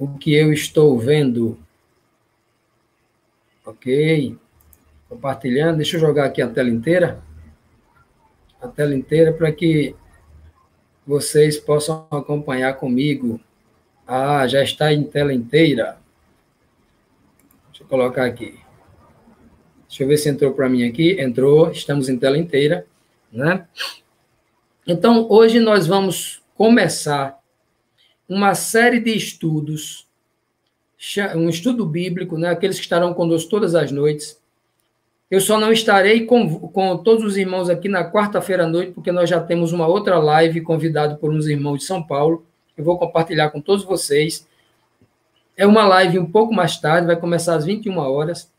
o que eu estou vendo. Ok. Compartilhando. Deixa eu jogar aqui a tela inteira. A tela inteira para que vocês possam acompanhar comigo. Ah, já está em tela inteira. Deixa eu colocar aqui. Deixa eu ver se entrou para mim aqui. Entrou, estamos em tela inteira, né? Então, hoje nós vamos começar uma série de estudos, um estudo bíblico, né? Aqueles que estarão conosco todas as noites. Eu só não estarei com todos os irmãos aqui na quarta-feira à noite, porque nós já temos uma outra live convidado por uns irmãos de São Paulo. Eu vou compartilhar com todos vocês. É uma live um pouco mais tarde, vai começar às 21 horas,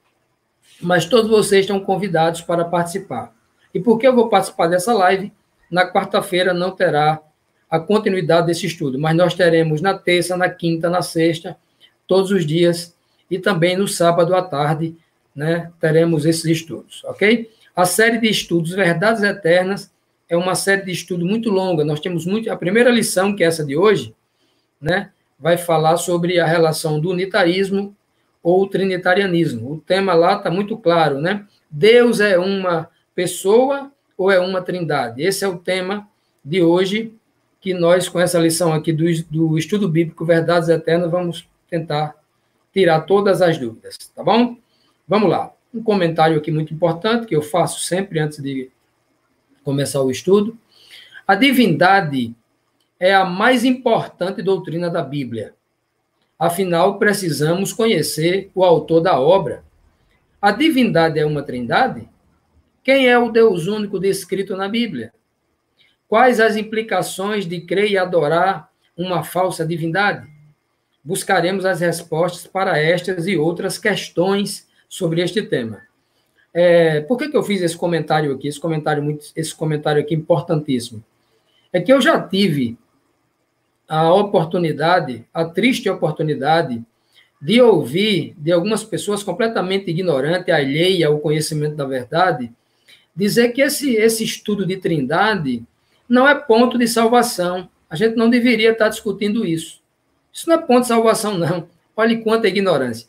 mas todos vocês estão convidados para participar. E por que eu vou participar dessa live? Na quarta-feira não terá a continuidade desse estudo, mas nós teremos na terça, na quinta, na sexta, todos os dias, e também no sábado à tarde, né, teremos esses estudos, ok? A série de estudos Verdades Eternas é uma série de estudo muito longa. Nós temos a primeira lição, que é essa de hoje, né, vai falar sobre a relação do unitarismo ou trinitarianismo. O tema lá está muito claro, né? Deus é uma pessoa ou é uma trindade? Esse é o tema de hoje, que nós, com essa lição aqui do estudo bíblico Verdades Eternas, vamos tentar tirar todas as dúvidas, tá bom? Vamos lá. Um comentário aqui muito importante, que eu faço sempre antes de começar o estudo. A divindade é a mais importante doutrina da Bíblia. Afinal, precisamos conhecer o autor da obra. A divindade é uma trindade? Quem é o Deus único descrito na Bíblia? Quais as implicações de crer e adorar uma falsa divindade? Buscaremos as respostas para estas e outras questões sobre este tema. Por que eu fiz esse comentário aqui? Esse comentário aqui importantíssimo. É que eu já tive a triste oportunidade de ouvir de algumas pessoas completamente ignorantes, alheia ao conhecimento da verdade, dizer que esse estudo de trindade não é ponto de salvação. A gente não deveria estar discutindo isso. Isso não é ponto de salvação, não. Olhe quanta ignorância.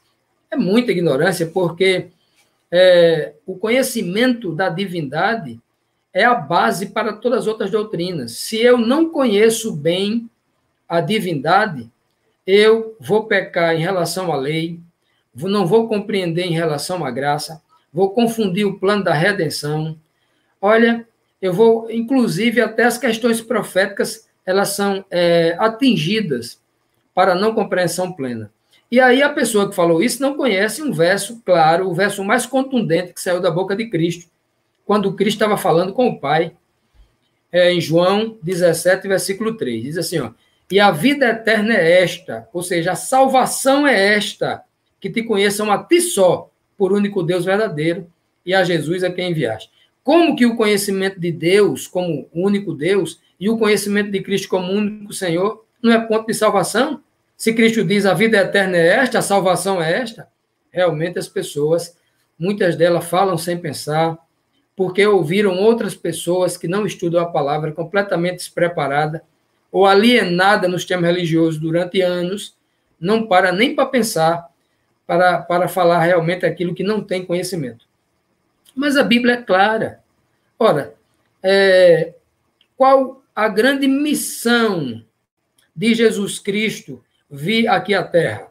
É muita ignorância, porque o conhecimento da divindade é a base para todas as outras doutrinas. Se eu não conheço bem a divindade, eu vou pecar em relação à lei, não vou compreender em relação à graça, vou confundir o plano da redenção. Olha, eu vou, inclusive, até as questões proféticas, elas são atingidas para não compreensão plena. E aí a pessoa que falou isso não conhece um verso claro, o verso mais contundente que saiu da boca de Cristo, quando Cristo estava falando com o Pai, em João 17, versículo 3. Diz assim, ó, e a vida eterna é esta, ou seja, a salvação é esta, que te conheçam a ti só, por único Deus verdadeiro, e a Jesus a quem enviaste. Como que o conhecimento de Deus como único Deus e o conhecimento de Cristo como único Senhor não é ponto de salvação? Se Cristo diz a vida eterna é esta, a salvação é esta, realmente as pessoas, muitas delas falam sem pensar, porque ouviram outras pessoas que não estudam a palavra, completamente despreparada ou alienada nos temas religiosos durante anos, não para nem para pensar, para falar realmente aquilo que não tem conhecimento. Mas a Bíblia é clara. Ora, qual a grande missão de Jesus Cristo vir aqui à Terra?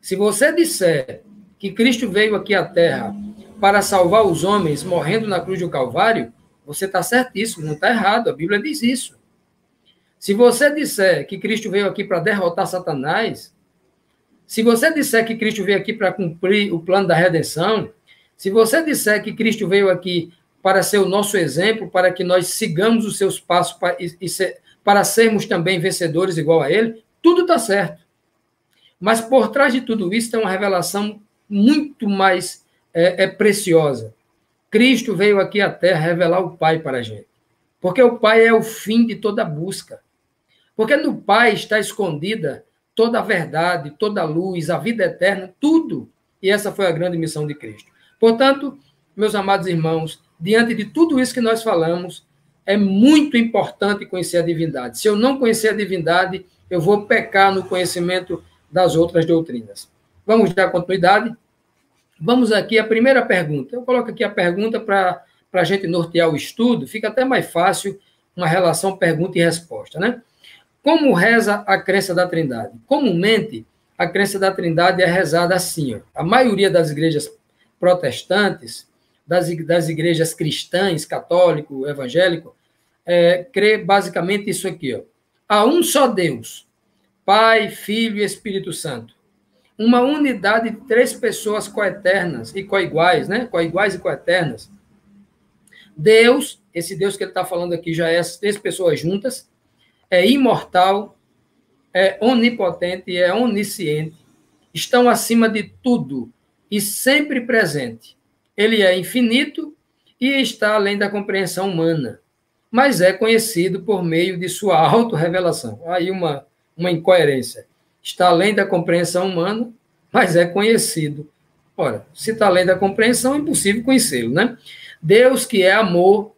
Se você disser que Cristo veio aqui à Terra para salvar os homens morrendo na cruz do Calvário, você está certíssimo, não está errado, a Bíblia diz isso. Se você disser que Cristo veio aqui para derrotar Satanás, se você disser que Cristo veio aqui para cumprir o plano da redenção, se você disser que Cristo veio aqui para ser o nosso exemplo, para que nós sigamos os seus passos para sermos também vencedores igual a ele, tudo está certo. Mas por trás de tudo isso tem uma revelação muito mais preciosa. Cristo veio aqui à Terra revelar o Pai para a gente. Porque o Pai é o fim de toda busca. Porque no Pai está escondida toda a verdade, toda a luz, a vida eterna, tudo. E essa foi a grande missão de Cristo. Portanto, meus amados irmãos, diante de tudo isso que nós falamos, é muito importante conhecer a divindade. Se eu não conhecer a divindade, eu vou pecar no conhecimento das outras doutrinas. Vamos dar continuidade? Vamos aqui à primeira pergunta. Eu coloco aqui a pergunta para a gente nortear o estudo, fica até mais fácil uma relação pergunta e resposta, né? Como reza a crença da Trindade? Comumente, a crença da Trindade é rezada assim, ó. A maioria das igrejas protestantes, das igrejas cristãs, católico, evangélico, crê basicamente isso aqui, ó. Há um só Deus, Pai, Filho e Espírito Santo. Uma unidade de 3 pessoas coeternas e coiguais, né? Coiguais e coeternas. Deus, esse Deus que ele está falando aqui já é as 3 pessoas juntas, é imortal, é onipotente e é onisciente, estão acima de tudo e sempre presente. Ele é infinito e está além da compreensão humana, mas é conhecido por meio de sua autorrevelação. Aí uma incoerência. Está além da compreensão humana, mas é conhecido. Ora, se está além da compreensão, é impossível conhecê-lo, né? Deus, que é amor,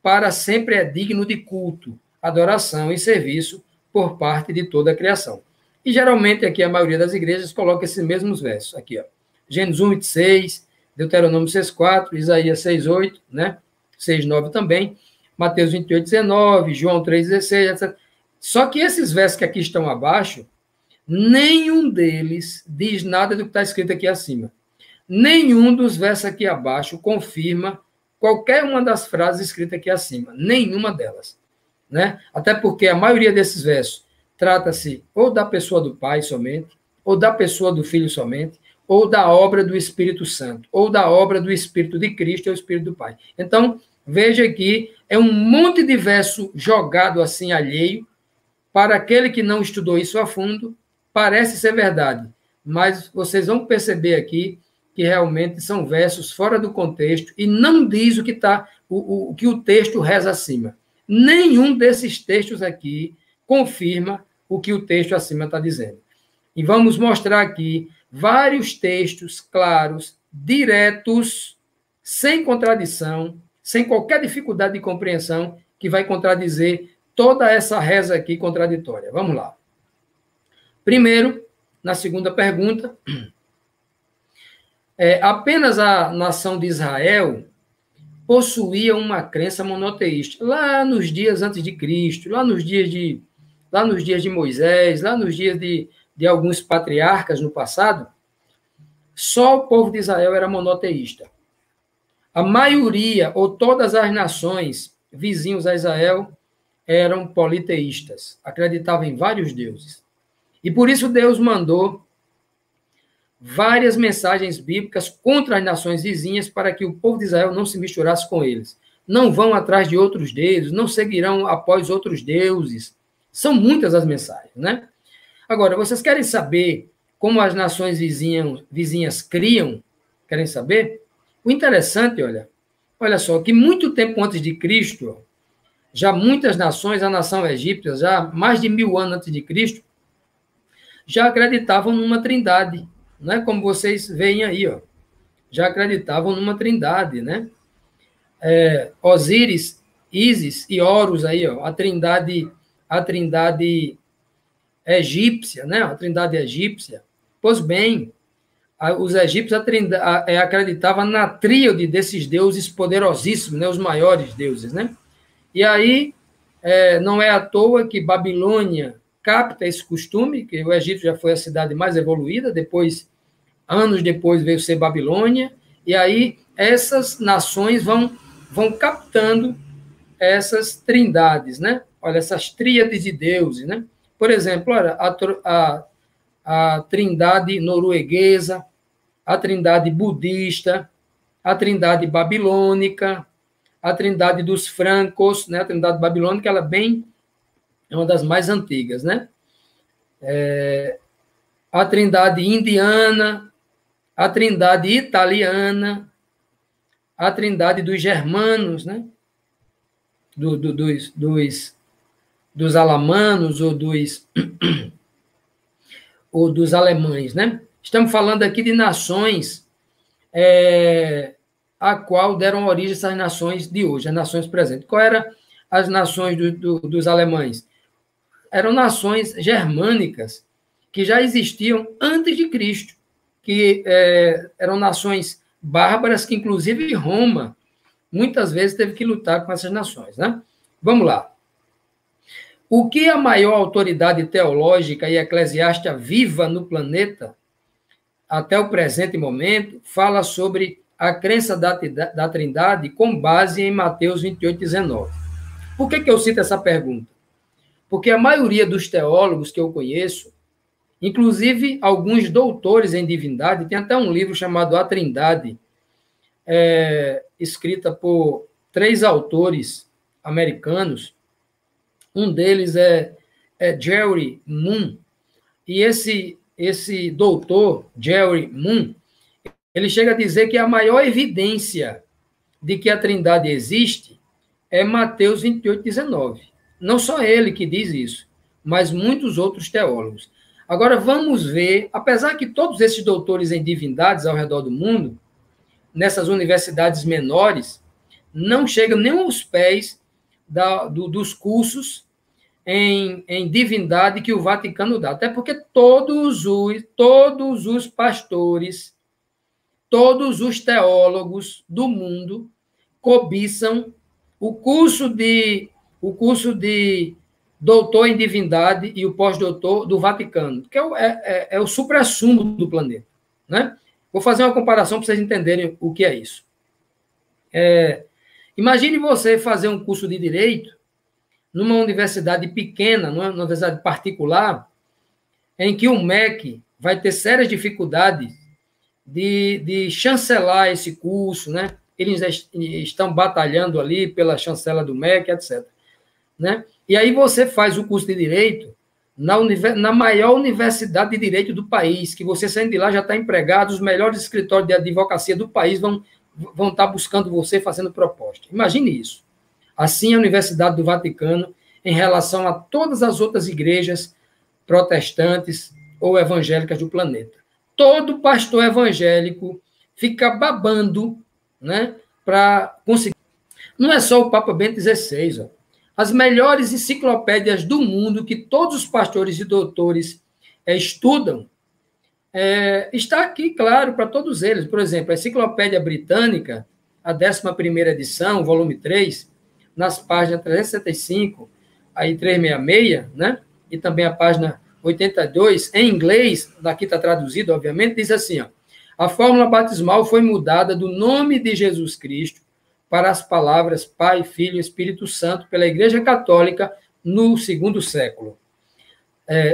para sempre é digno de culto, adoração e serviço por parte de toda a criação. E geralmente aqui a maioria das igrejas coloca esses mesmos versos. Aqui, ó. Gênesis 1, 26, Deuteronômio 6,4, Isaías 6,8, né? 6,9 também, Mateus 28, 19, João 3,16, etc. Só que esses versos que aqui estão abaixo, nenhum deles diz nada do que está escrito aqui acima. Nenhum dos versos aqui abaixo confirma qualquer uma das frases escritas aqui acima. Nenhuma delas. Né? Até porque a maioria desses versos trata-se ou da pessoa do Pai somente, ou da pessoa do Filho somente, ou da obra do Espírito Santo, ou da obra do Espírito de Cristo ou Espírito do Pai. Então, veja aqui, é um monte de verso jogado assim alheio, para aquele que não estudou isso a fundo, parece ser verdade, mas vocês vão perceber aqui que realmente são versos fora do contexto e não diz o que o que o texto reza acima. Nenhum desses textos aqui confirma o que o texto acima está dizendo. E vamos mostrar aqui vários textos claros, diretos, sem contradição, sem qualquer dificuldade de compreensão, que vai contradizer toda essa reza aqui contraditória. Vamos lá. Primeiro, na segunda pergunta, apenas a nação de Israel possuía uma crença monoteísta. Lá nos dias antes de Cristo, lá nos dias de Moisés, lá nos dias de alguns patriarcas no passado, só o povo de Israel era monoteísta. A maioria, ou todas as nações vizinhos a Israel, eram politeístas, acreditavam em vários deuses. E por isso Deus mandou várias mensagens bíblicas contra as nações vizinhas para que o povo de Israel não se misturasse com eles. Não vão atrás de outros deuses, não seguirão após outros deuses. São muitas as mensagens, né? Agora, vocês querem saber como as nações vizinhas criam? Querem saber? O interessante, olha só, que muito tempo antes de Cristo, já muitas nações, a nação egípcia, já mais de 1000 anos antes de Cristo, já acreditavam numa trindade, né? Como vocês veem aí, ó, já acreditavam numa trindade, né? Osíris, Ísis e Horus aí, ó, a trindade egípcia, né? A trindade egípcia. Pois bem, os egípcios acreditavam na tríade desses deuses poderosíssimos, né? Os maiores deuses, né? E aí, não é à toa que Babilônia capta esse costume, que o Egito já foi a cidade mais evoluída, anos depois veio ser Babilônia, e aí essas nações vão captando essas trindades, né? Olha, essas tríades de deuses, né? Por exemplo, olha, a trindade norueguesa, a trindade budista, a trindade babilônica, a trindade dos francos, né? A trindade babilônica, ela é uma das mais antigas, né? A trindade indiana, a trindade italiana, a trindade dos germanos, né? Dos alamanos ou dos alemães, né? Estamos falando aqui de nações a qual deram origem a essas nações de hoje, as nações presentes. Qual eram as nações dos alemães? Eram nações germânicas que já existiam antes de Cristo, que eram nações bárbaras, que inclusive Roma muitas vezes teve que lutar com essas nações, né? Vamos lá. O que a maior autoridade teológica e eclesiástica viva no planeta, até o presente momento, fala sobre a crença da Trindade com base em Mateus 28, 19. Por que eu cito essa pergunta? Porque a maioria dos teólogos que eu conheço, inclusive alguns doutores em divindade, tem até um livro chamado A Trindade, escrita por 3 autores americanos. Um deles é Jerry Moon, e esse doutor, Jerry Moon, ele chega a dizer que a maior evidência de que a Trindade existe é Mateus 28, 19. Não só ele que diz isso, mas muitos outros teólogos. Agora, vamos ver, apesar que todos esses doutores em divindades ao redor do mundo, nessas universidades menores, não chegam nem aos pés dos cursos em divindade que o Vaticano dá. Até porque todos os pastores, todos os teólogos do mundo cobiçam o curso de doutor em divindade e o pós-doutor do Vaticano, que é o suprassumo do planeta, né? Vou fazer uma comparação para vocês entenderem o que é isso. Imagine você fazer um curso de Direito numa universidade pequena, numa universidade particular, em que o MEC vai ter sérias dificuldades de chancelar esse curso, né? Eles estão batalhando ali pela chancela do MEC, etc. Né? E aí você faz o curso de Direito na maior universidade de Direito do país, que você saindo de lá já está empregado, os melhores escritórios de advocacia do país vão estar buscando você, fazendo proposta. Imagine isso. Assim, a Universidade do Vaticano, em relação a todas as outras igrejas protestantes ou evangélicas do planeta. Todo pastor evangélico fica babando, né, para conseguir. Não é só o Papa Bento XVI, ó. As melhores enciclopédias do mundo que todos os pastores e doutores estudam, está aqui, claro, para todos eles. Por exemplo, a Enciclopédia Britânica, a 11ª edição, volume 3, nas páginas 375, aí 366, né? E também a página 82, em inglês, daqui está traduzido, obviamente, diz assim, ó, a fórmula batismal foi mudada do nome de Jesus Cristo para as palavras Pai, Filho e Espírito Santo pela Igreja Católica no II século.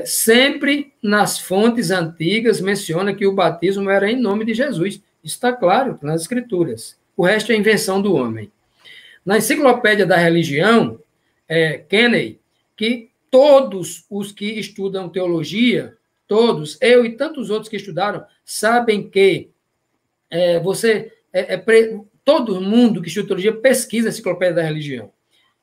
Sempre nas fontes antigas menciona que o batismo era em nome de Jesus. Isso está claro nas Escrituras. O resto é invenção do homem. Na Enciclopédia da Religião, Kennedy, que todos os que estudam teologia, todos, eu e tantos outros que estudaram, sabem que todo mundo que estuda teologia pesquisa a Enciclopédia da Religião.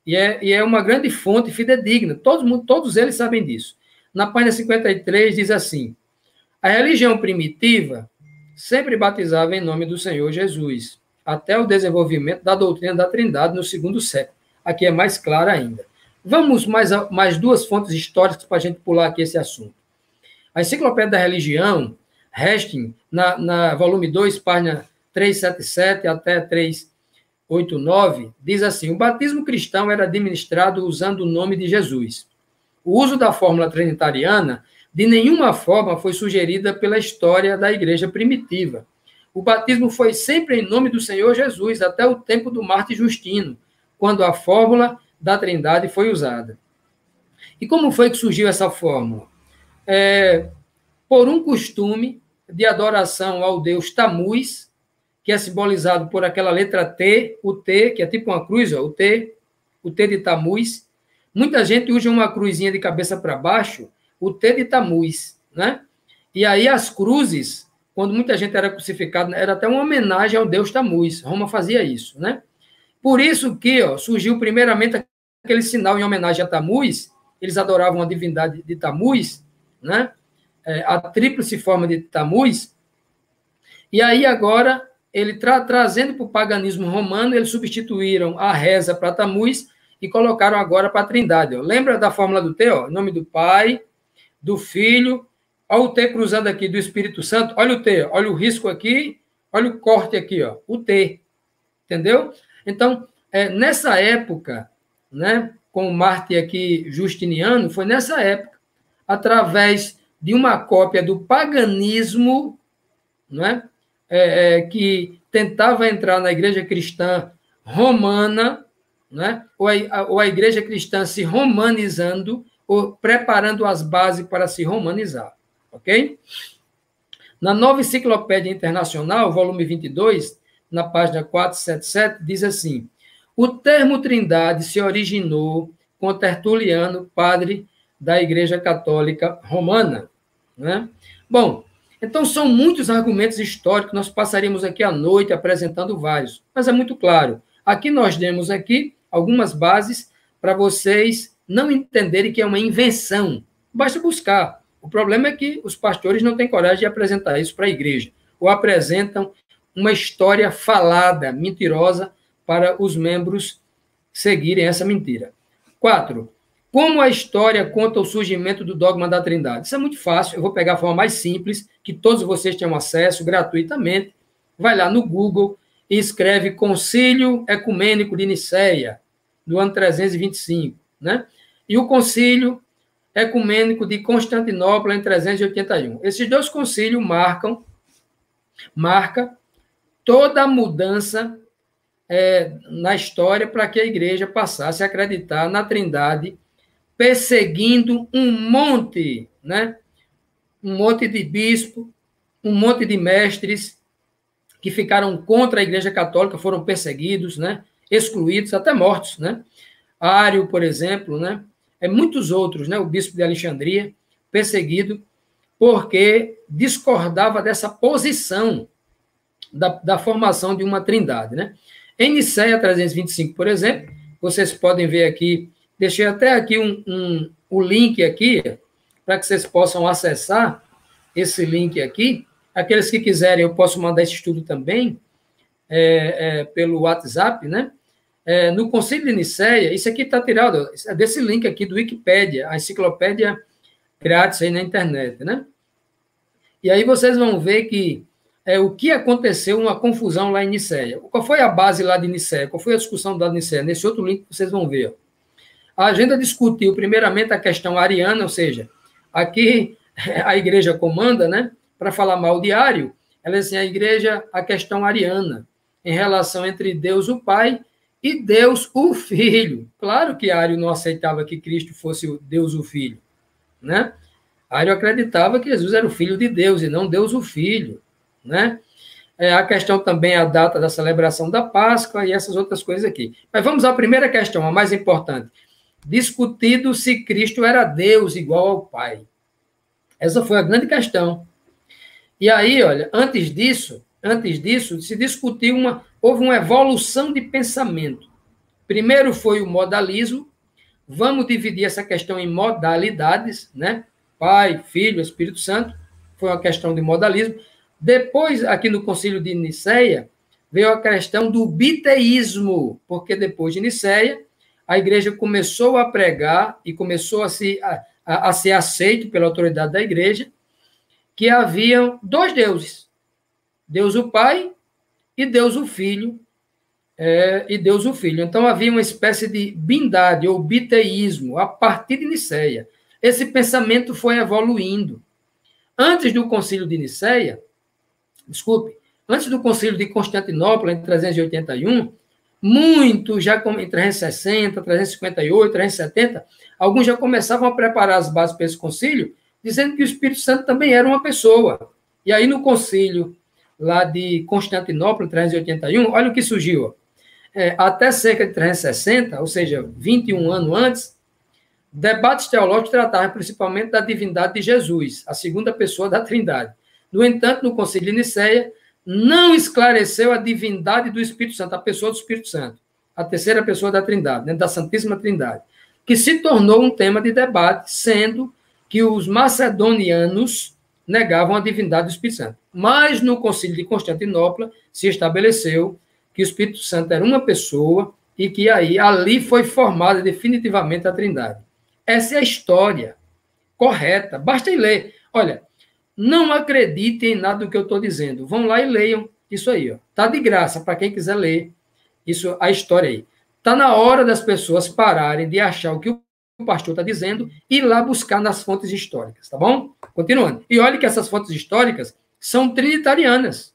E é uma grande fonte fidedigna. Todos eles sabem disso. Na página 53 diz assim, a religião primitiva sempre batizava em nome do Senhor Jesus, até o desenvolvimento da doutrina da Trindade no II século. Aqui é mais clara ainda. Vamos mais 2 fontes históricas para a gente pular aqui esse assunto. A Enciclopédia da Religião, Hastings, na volume 2, página 377 até 389, diz assim, o batismo cristão era administrado usando o nome de Jesus. O uso da fórmula trinitariana de nenhuma forma foi sugerida pela história da igreja primitiva. O batismo foi sempre em nome do Senhor Jesus, até o tempo do Mártir Justino, quando a fórmula da Trindade foi usada. E como foi que surgiu essa fórmula? Por um costume de adoração ao deus Tamuz, que é simbolizado por aquela letra T, o T, que é tipo uma cruz, ó, o T de Tamuz. Muita gente usa uma cruzinha de cabeça para baixo, o T de Tamuz, né? E aí as cruzes, quando muita gente era crucificada, era até uma homenagem ao deus Tamuz. Roma fazia isso, né? Por isso que surgiu primeiramente aquele sinal em homenagem a Tamuz, eles adoravam a divindade de Tamuz, né? A tríplice forma de Tamuz, e aí agora, ele trazendo para o paganismo romano, eles substituíram a reza para Tamuz e colocaram agora para a Trindade. Ó. Lembra da fórmula do T? Ó? Em nome do Pai, do Filho Olha o T cruzando aqui do Espírito Santo. Olha o T, olha o risco aqui, olha o corte aqui, ó, o T. Entendeu? Então, nessa época, né, com o Marte aqui Justiniano, foi nessa época, através de uma cópia do paganismo, né, que tentava entrar na igreja cristã romana, né, ou a igreja cristã se romanizando, ou preparando as bases para se romanizar. Ok? Na Nova Enciclopédia Internacional, volume 22, na página 477, diz assim: o termo Trindade se originou com Tertuliano, padre da Igreja Católica Romana. Né? Bom, então são muitos argumentos históricos, nós passaríamos aqui a noite apresentando vários, mas é muito claro. Aqui nós demos aqui algumas bases para vocês não entenderem que é uma invenção. Basta buscar. O problema é que os pastores não têm coragem de apresentar isso para a igreja, ou apresentam uma história falada, mentirosa, para os membros seguirem essa mentira. 4. Como a história conta o surgimento do dogma da Trindade? Isso é muito fácil, eu vou pegar a forma mais simples, que todos vocês tenham acesso gratuitamente. Vai lá no Google e escreve Concílio Ecumênico de Nicéia, do ano 325, né? E o Concílio Ecumênico de Constantinopla, em 381. Esses dois concílios marca toda a mudança na história para que a igreja passasse a acreditar na Trindade, perseguindo um monte, né? Um monte de bispos, um monte de mestres que ficaram contra a Igreja Católica, foram perseguidos, né? Excluídos, até mortos, né? Ário, por exemplo, né? Muitos outros, né? O bispo de Alexandria, perseguido porque discordava dessa posição da formação de uma trindade, né? Em Nicéia 325, por exemplo, vocês podem ver aqui, deixei até aqui o link aqui, para que vocês possam acessar esse link aqui. Aqueles que quiserem, eu posso mandar esse estudo também pelo WhatsApp, né? No Concílio de Nicéia, isso aqui está tirado desse link aqui do Wikipédia, a enciclopédia grátis aí na internet, né? E aí vocês vão ver que o que aconteceu, uma confusão lá em Nicéia. Qual foi a base lá de Nicéia? Qual foi a discussão da Nicéia? Nesse outro link vocês vão ver. Ó. A agenda discutiu, primeiramente, a questão ariana, ou seja, aqui a igreja comanda, né? Para falar mal de Ário, ela diz assim, a questão ariana, em relação entre Deus o Pai e Deus o Filho. Claro que Ário não aceitava que Cristo fosse o Deus o Filho, né? Ário acreditava que Jesus era o Filho de Deus e não Deus o Filho, né? A questão também é a data da celebração da Páscoa e essas outras coisas aqui. Mas vamos à primeira questão, a mais importante. Discutido se Cristo era Deus igual ao Pai. Essa foi a grande questão. E aí, olha, antes disso, se discutiu houve uma evolução de pensamento. Primeiro foi o modalismo. Vamos dividir essa questão em modalidades, né? Pai, Filho, Espírito Santo. Foi uma questão de modalismo. Depois, aqui no Concílio de Nicéia, veio a questão do biteísmo, porque depois de Nicéia, a igreja começou a pregar e começou a ser aceito pela autoridade da igreja, que haviam dois deuses, Deus o Pai e Deus o Filho, Então, havia uma espécie de bindade, ou biteísmo, a partir de Nicéia. Esse pensamento foi evoluindo. Antes do Concílio de Nicéia, antes do Concílio de Constantinopla, em 381, muitos já, em 360, 358, 370, alguns já começavam a preparar as bases para esse concílio, dizendo que o Espírito Santo também era uma pessoa. E aí, no concílio lá de Constantinopla, 381, olha o que surgiu. Até cerca de 360, ou seja, 21 anos antes, debates teológicos tratavam principalmente da divindade de Jesus, a segunda pessoa da Trindade. No entanto, no concílio de Nicéia, não esclareceu a divindade do Espírito Santo, a pessoa do Espírito Santo, a terceira pessoa da Trindade, né, da Santíssima Trindade, que se tornou um tema de debate, sendo que os macedonianos negavam a divindade do Espírito Santo. Mas no Concílio de Constantinopla se estabeleceu que o Espírito Santo era uma pessoa e que ali foi formada definitivamente a Trindade. Essa é a história correta. Basta ir ler. Olha, Não acreditem em nada do que eu estou dizendo. Vão lá e leiam isso aí. Está de graça para quem quiser ler isso, a história aí. Está na hora das pessoas pararem de achar o que o pastor está dizendo e ir lá buscar nas fontes históricas, tá bom? Continuando. E olhe que essas fontes históricas são trinitarianas.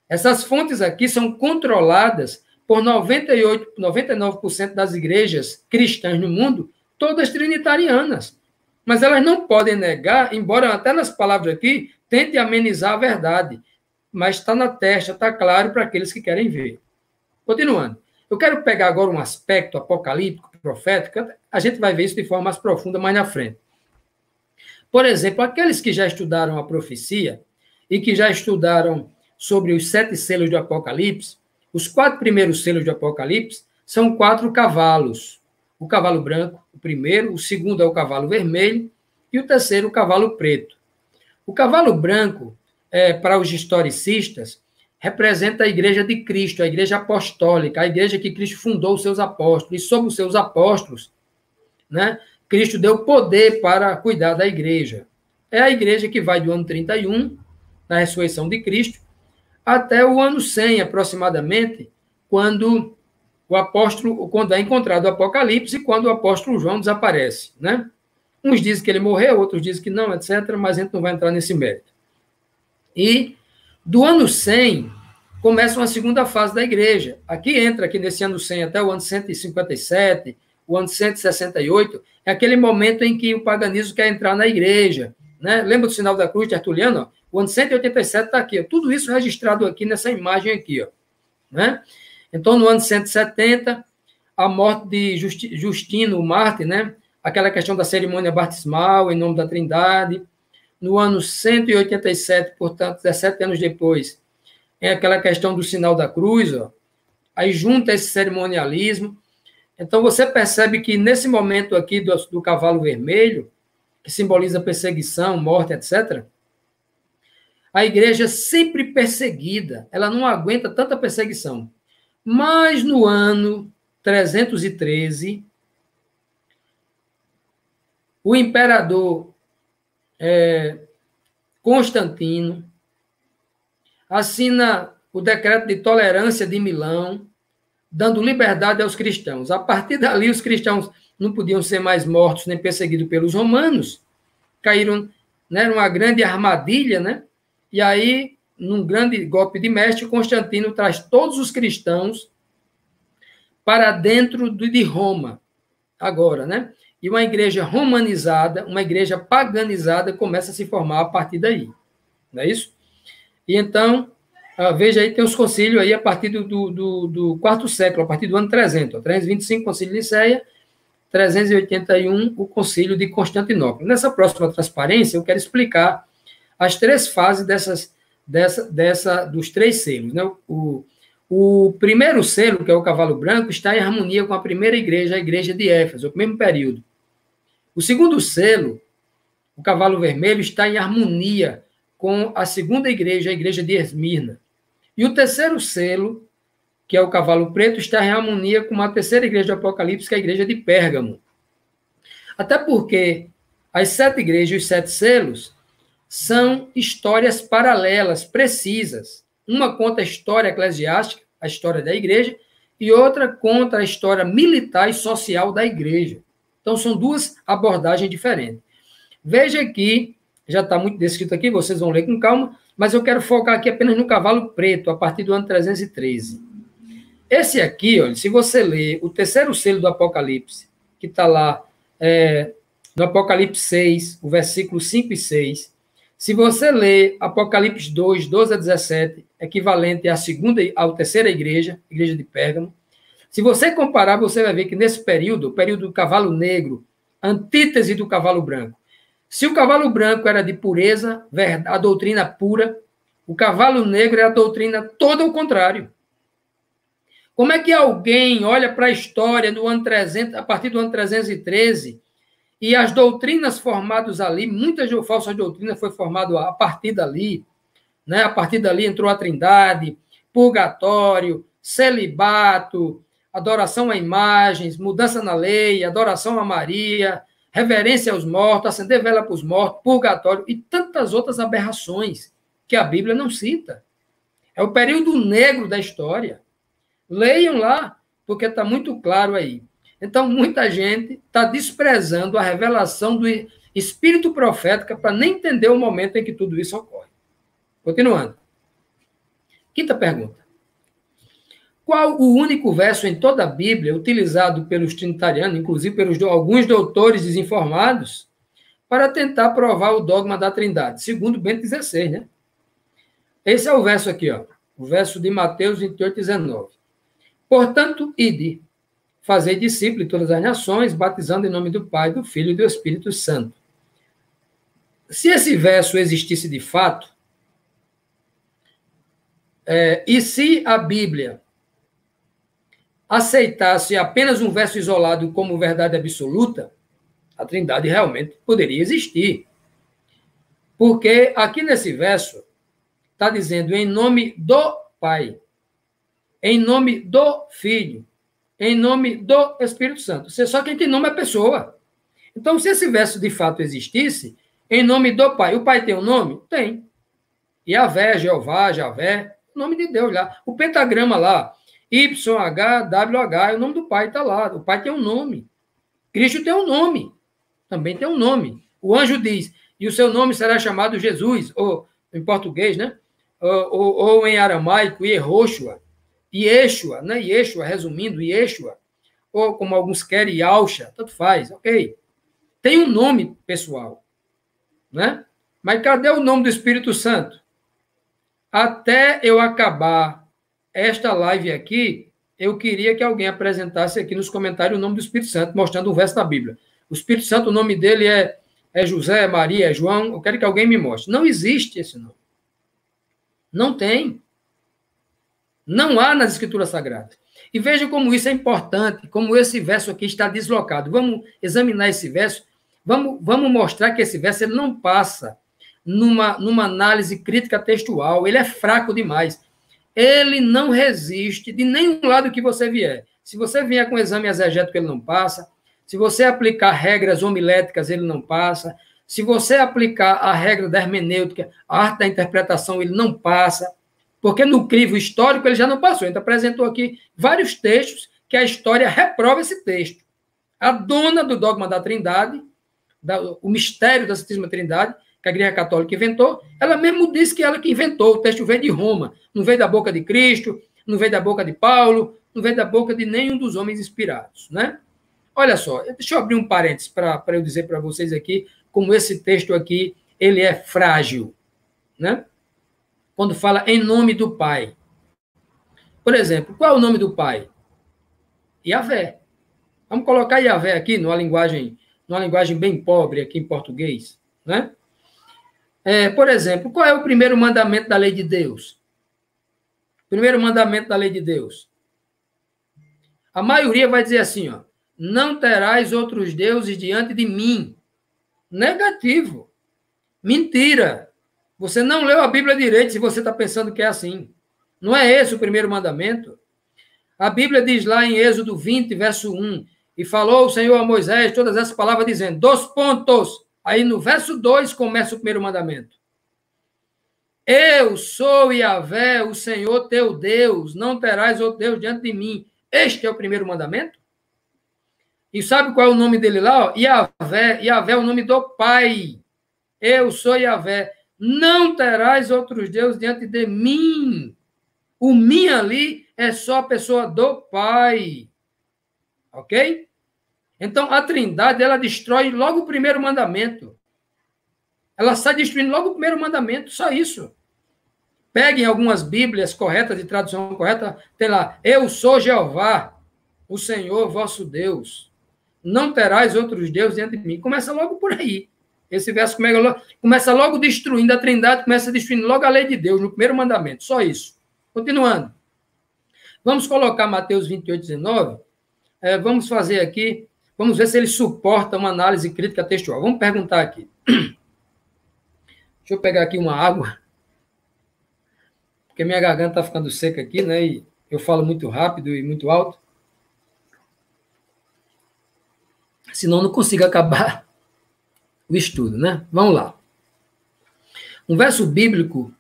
Essas fontes aqui são controladas por 98, 99% das igrejas cristãs no mundo, todas trinitarianas. Mas elas não podem negar, embora até nas palavras aqui tente amenizar a verdade, mas está na testa, está claro para aqueles que querem ver. Continuando. Eu quero pegar agora um aspecto apocalíptico, profético, a gente vai ver isso de forma mais profunda mais na frente. Por exemplo, aqueles que já estudaram a profecia e que já estudaram sobre os 7 selos do Apocalipse, os 4 primeiros selos do Apocalipse são 4 cavalos. O cavalo branco, o primeiro, o segundo é o cavalo vermelho e o terceiro, o cavalo preto. O cavalo branco, para os historicistas, representa a igreja de Cristo, a igreja apostólica, a igreja que Cristo fundou os seus apóstolos. E sob os seus apóstolos, né, Cristo deu poder para cuidar da igreja. É a igreja que vai do ano 31, na ressurreição de Cristo, até o ano 100, aproximadamente, quando é encontrado o Apocalipse e quando o apóstolo João desaparece, né? Uns dizem que ele morreu, outros dizem que não, etc., mas a gente não vai entrar nesse mérito. E do ano 100 começa uma segunda fase da igreja. Aqui nesse ano 100 até o ano 157, o ano 168, é aquele momento em que o paganismo quer entrar na igreja, né? Lembra do sinal da cruz de Tertuliano? O ano 187 está aqui, ó. Tudo isso registrado aqui nessa imagem aqui, ó, né? Então, no ano 170, a morte de Justino, o mártir, né? Aquela questão da cerimônia batismal em nome da Trindade. No ano 187, portanto, 17 anos depois, é aquela questão do sinal da cruz, ó. Aí junta esse cerimonialismo. Então, você percebe que nesse momento aqui do cavalo vermelho, que simboliza perseguição, morte, etc., a igreja sempre perseguida, ela não aguenta tanta perseguição. Mas no ano 313, o imperador Constantino assina o decreto de tolerância de Milão, dando liberdade aos cristãos. A partir dali, os cristãos não podiam ser mais mortos nem perseguidos pelos romanos, caíram, né, numa grande armadilha, né? E aí, num grande golpe de mestre, Constantino traz todos os cristãos para dentro de Roma, agora, né? E uma igreja romanizada, uma igreja paganizada começa a se formar a partir daí, não é isso? E então, veja aí, tem os concílios aí a partir do quarto século, a partir do ano 300, 325, concílio de Nicéia, 381, o concílio de Constantinopla. Nessa próxima transparência, eu quero explicar as 3 fases dos 3 selos, né? O primeiro selo, que é o cavalo branco, está em harmonia com a primeira igreja, a igreja de Éfeso, o mesmo período. O segundo selo, o cavalo vermelho, está em harmonia com a segunda igreja, a igreja de Esmirna. E o terceiro selo, que é o cavalo preto, está em harmonia com a terceira igreja do Apocalipse, que é a igreja de Pérgamo. Até porque as 7 igrejas e os 7 selos são histórias paralelas, precisas. Uma conta a história eclesiástica, a história da igreja, e outra conta a história militar e social da igreja. Então, são 2 abordagens diferentes. Veja que, já está muito descrito aqui, vocês vão ler com calma, mas eu quero focar aqui apenas no cavalo preto, a partir do ano 313. Esse aqui, olha, se você ler o terceiro selo do Apocalipse, que está lá no Apocalipse 6, o versículo 5 e 6, se você ler Apocalipse 2, 12 a 17, equivalente à terceira igreja, igreja de Pérgamo, se você comparar, você vai ver que nesse período, o período do cavalo negro, antítese do cavalo branco, se o cavalo branco era de pureza, a doutrina pura, o cavalo negro era a doutrina toda ao contrário. Como é que alguém olha para a história do ano 300, a partir do ano 313, e as doutrinas formadas ali, muitas falsas doutrinas foi formado a partir dali, né? A partir dali entrou a Trindade, purgatório, celibato, adoração a imagens, mudança na lei, adoração a Maria, reverência aos mortos, acender vela para os mortos, purgatório e tantas outras aberrações que a Bíblia não cita. É o período negro da história. Leiam lá, porque está muito claro aí. Então, muita gente está desprezando a revelação do espírito profético para nem entender o momento em que tudo isso ocorre. Continuando. Quinta pergunta. Qual o único verso em toda a Bíblia utilizado pelos trinitarianos, inclusive pelos alguns doutores desinformados, para tentar provar o dogma da Trindade? Segundo Bento XVI, né? Esse é o verso aqui, ó, o verso de Mateus 28, 19. Portanto, ide, fazei discípulos de todas as nações, batizando em nome do Pai, do Filho e do Espírito Santo. Se esse verso existisse de fato, e se a Bíblia aceitasse apenas um verso isolado como verdade absoluta, a Trindade realmente poderia existir. Porque aqui nesse verso está dizendo em nome do Pai, em nome do Filho, em nome do Espírito Santo. Só quem tem nome é a pessoa. Então, se esse verso de fato existisse, em nome do Pai, o Pai tem um nome? Tem. Yahvé, Jeová, Javé, nome de Deus lá. O pentagrama lá, YHWH, é o nome do Pai, está lá. O Pai tem um nome. Cristo tem um nome. Também tem um nome. O anjo diz, e o seu nome será chamado Jesus, ou em português, né? Ou em aramaico, Yehoshua. Yeshua, né? Yeshua, resumindo, Yeshua. Ou como alguns querem, Yalcha, tanto faz, ok. Tem um nome pessoal, né? Mas cadê o nome do Espírito Santo? Até eu acabar esta live aqui, eu queria que alguém apresentasse aqui nos comentários o nome do Espírito Santo, mostrando um verso da Bíblia. O Espírito Santo, o nome dele é José, é Maria, é João. Eu quero que alguém me mostre. Não existe esse nome. Não tem. Não há nas Escrituras Sagradas. E veja como isso é importante, como esse verso aqui está deslocado. Vamos examinar esse verso. Vamos mostrar que esse verso ele não passa numa análise crítica textual. Ele é fraco demais. Ele não resiste de nenhum lado que você vier. Se você vier com exame exegético, ele não passa. Se você aplicar regras homiléticas, ele não passa. Se você aplicar a regra da hermenêutica, a arte da interpretação, ele não passa. Porque no crivo histórico ele já não passou. Então, apresentou aqui vários textos que a história reprova esse texto. A dona do dogma da Trindade, o mistério da Santíssima Trindade, que a Igreja Católica inventou, ela mesmo disse que ela que inventou. O texto veio de Roma. Não veio da boca de Cristo, não veio da boca de Paulo, não veio da boca de nenhum dos homens inspirados, né? Olha só, deixa eu abrir um parênteses para eu dizer para vocês aqui como esse texto aqui, ele é frágil, né? Quando fala em nome do Pai. Por exemplo, qual é o nome do Pai? Yahvé. Vamos colocar Yahvé aqui numa linguagem bem pobre aqui em português, né? Por exemplo, qual é o primeiro mandamento da lei de Deus? Primeiro mandamento da lei de Deus. A maioria vai dizer assim, ó, não terás outros deuses diante de mim. Negativo. Mentira. Você não leu a Bíblia direito se você está pensando que é assim. Não é esse o primeiro mandamento. A Bíblia diz lá em Êxodo 20, verso 1, e falou o Senhor a Moisés todas essas palavras dizendo, 2 pontos. Aí no verso 2 começa o primeiro mandamento. Eu sou Yahvé, o Senhor teu Deus, não terás outro Deus diante de mim. Este é o primeiro mandamento. E sabe qual é o nome dele lá? Yahvé. Yahvé é o nome do Pai. Eu sou Yahvé. Não terás outros deuses diante de mim. O mim ali é só a pessoa do Pai. Ok? Então, a Trindade, ela destrói logo o primeiro mandamento. Ela sai destruindo logo o primeiro mandamento, só isso. Peguem algumas Bíblias corretas, de tradução correta, tem lá, eu sou Jeová, o Senhor vosso Deus. Não terás outros deuses diante de mim. Começa logo por aí. Esse verso começa logo destruindo a Trindade, começa destruindo logo a lei de Deus, no primeiro mandamento. Só isso. Continuando. Vamos colocar Mateus 28, 19. Vamos fazer aqui, vamos ver se ele suporta uma análise crítica textual. Vamos perguntar aqui. Deixa eu pegar aqui uma água, porque minha garganta está ficando seca aqui, né? E eu falo muito rápido e muito alto. senão não consigo acabar o estudo, né? Vamos lá. Um verso bíblico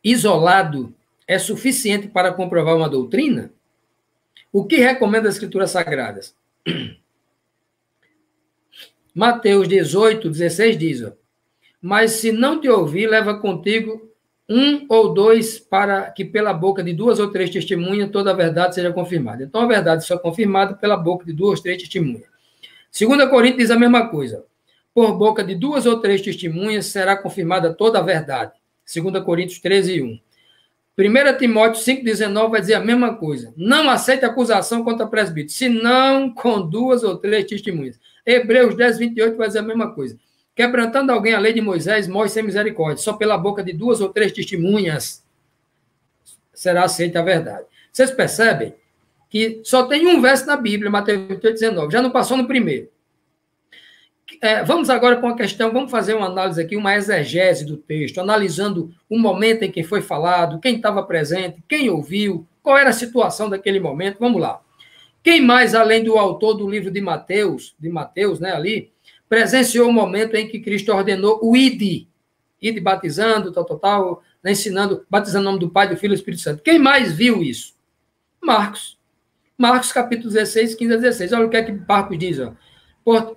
isolado é suficiente para comprovar uma doutrina? O que recomenda as Escrituras Sagradas? Mateus 18, 16 diz, ó, mas se não te ouvir, leva contigo um ou dois, para que pela boca de duas ou três testemunhas toda a verdade seja confirmada. Então, a verdade só é confirmada pela boca de duas ou três testemunhas. 2 Coríntios diz a mesma coisa. Por boca de duas ou três testemunhas será confirmada toda a verdade. 2 Coríntios 13, 1. 1 Timóteo 5,19 vai dizer a mesma coisa. Não aceite acusação contra presbítero, senão com duas ou três testemunhas. Hebreus 10, 28 vai dizer a mesma coisa. Quebrantando alguém a lei de Moisés, morre sem misericórdia. Só pela boca de duas ou três testemunhas será aceita a verdade. Vocês percebem que só tem um verso na Bíblia, Mateus 28, 19. Já não passou no primeiro. Vamos agora para uma questão, vamos fazer uma análise aqui, uma exegese do texto, analisando o momento em que foi falado, quem estava presente, quem ouviu, qual era a situação daquele momento. Vamos lá. Quem mais, além do autor do livro de Mateus, né, ali, presenciou o momento em que Cristo ordenou o ide batizando, né, ensinando, batizando em nome do Pai, do Filho e do Espírito Santo. Quem mais viu isso? Marcos. Marcos, capítulo 16, 15 a 16. Olha o que é que Marcos diz, ó.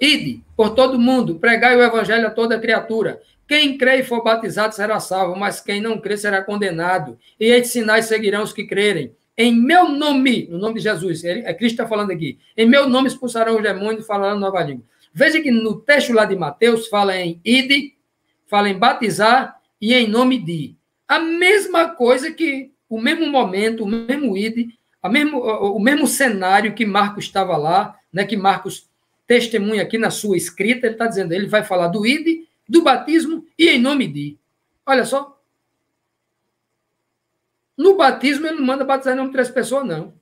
Ide por todo mundo, pregai o evangelho a toda criatura. Quem crê e for batizado será salvo, mas quem não crê será condenado. E estes sinais seguirão os que crerem. Em meu nome, no nome de Jesus, Cristo está falando aqui, em meu nome expulsarão os demônios e falarão nova língua. Veja que no texto lá de Mateus fala em ide, fala em batizar e em nome de. A mesma coisa que o mesmo momento, o mesmo ide, o mesmo cenário que Marcos estava lá, né, que Marcos testemunha aqui na sua escrita, ele está dizendo, ele vai falar do ide, do batismo e em nome de. Olha só. No batismo, ele não manda batizar em nome de 3 pessoas, não.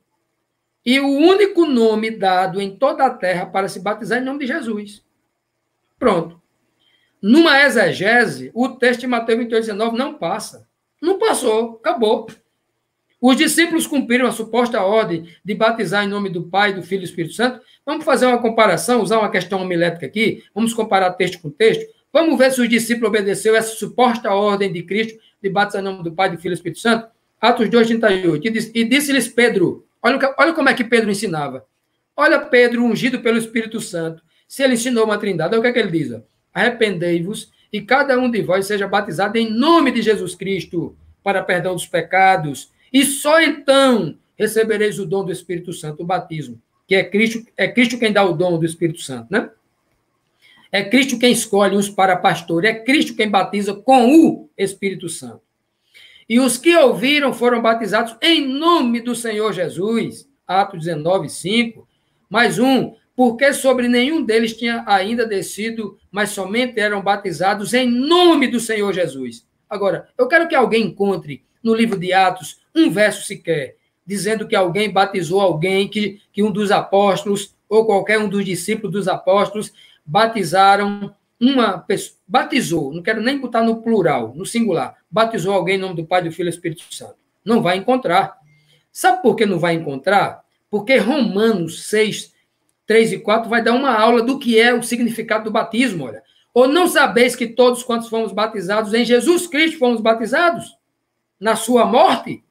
E o único nome dado em toda a terra para se batizar é em nome de Jesus. Pronto. Numa exegese, o texto de Mateus 28, 19 não passa. Não passou, acabou. Os discípulos cumpriram a suposta ordem de batizar em nome do Pai, do Filho e do Espírito Santo. Vamos fazer uma comparação, usar uma questão homilética aqui. Vamos comparar texto com texto. Vamos ver se os discípulos obedeceram essa suposta ordem de Cristo de batizar em nome do Pai, do Filho e do Espírito Santo. Atos 2, 38. E disse-lhes Pedro, olha como é que Pedro ensinava. Olha Pedro ungido pelo Espírito Santo. Se ele ensinou uma trindade, olha o que é que ele diz. Arrependei-vos e cada um de vós seja batizado em nome de Jesus Cristo para perdão dos pecados. E só então recebereis o dom do Espírito Santo, o batismo. Que é Cristo quem dá o dom do Espírito Santo, né? É Cristo quem escolhe uns para pastor. É Cristo quem batiza com o Espírito Santo. E os que ouviram foram batizados em nome do Senhor Jesus. Atos 19, 5. Mais um, porque sobre nenhum deles tinha ainda descido, mas somente eram batizados em nome do Senhor Jesus. Agora, eu quero que alguém encontre no livro de Atos um verso sequer, dizendo que alguém batizou alguém, que um dos apóstolos, ou qualquer um dos discípulos dos apóstolos, batizaram uma pessoa, batizou, não quero nem botar no plural, no singular, batizou alguém em nome do Pai, do Filho e do Espírito Santo. Não vai encontrar. Sabe por que não vai encontrar? Porque Romanos 6, 3 e 4 vai dar uma aula do que é o significado do batismo, olha. Ou não sabeis que todos quantos fomos batizados em Jesus Cristo fomos batizados? Na sua morte?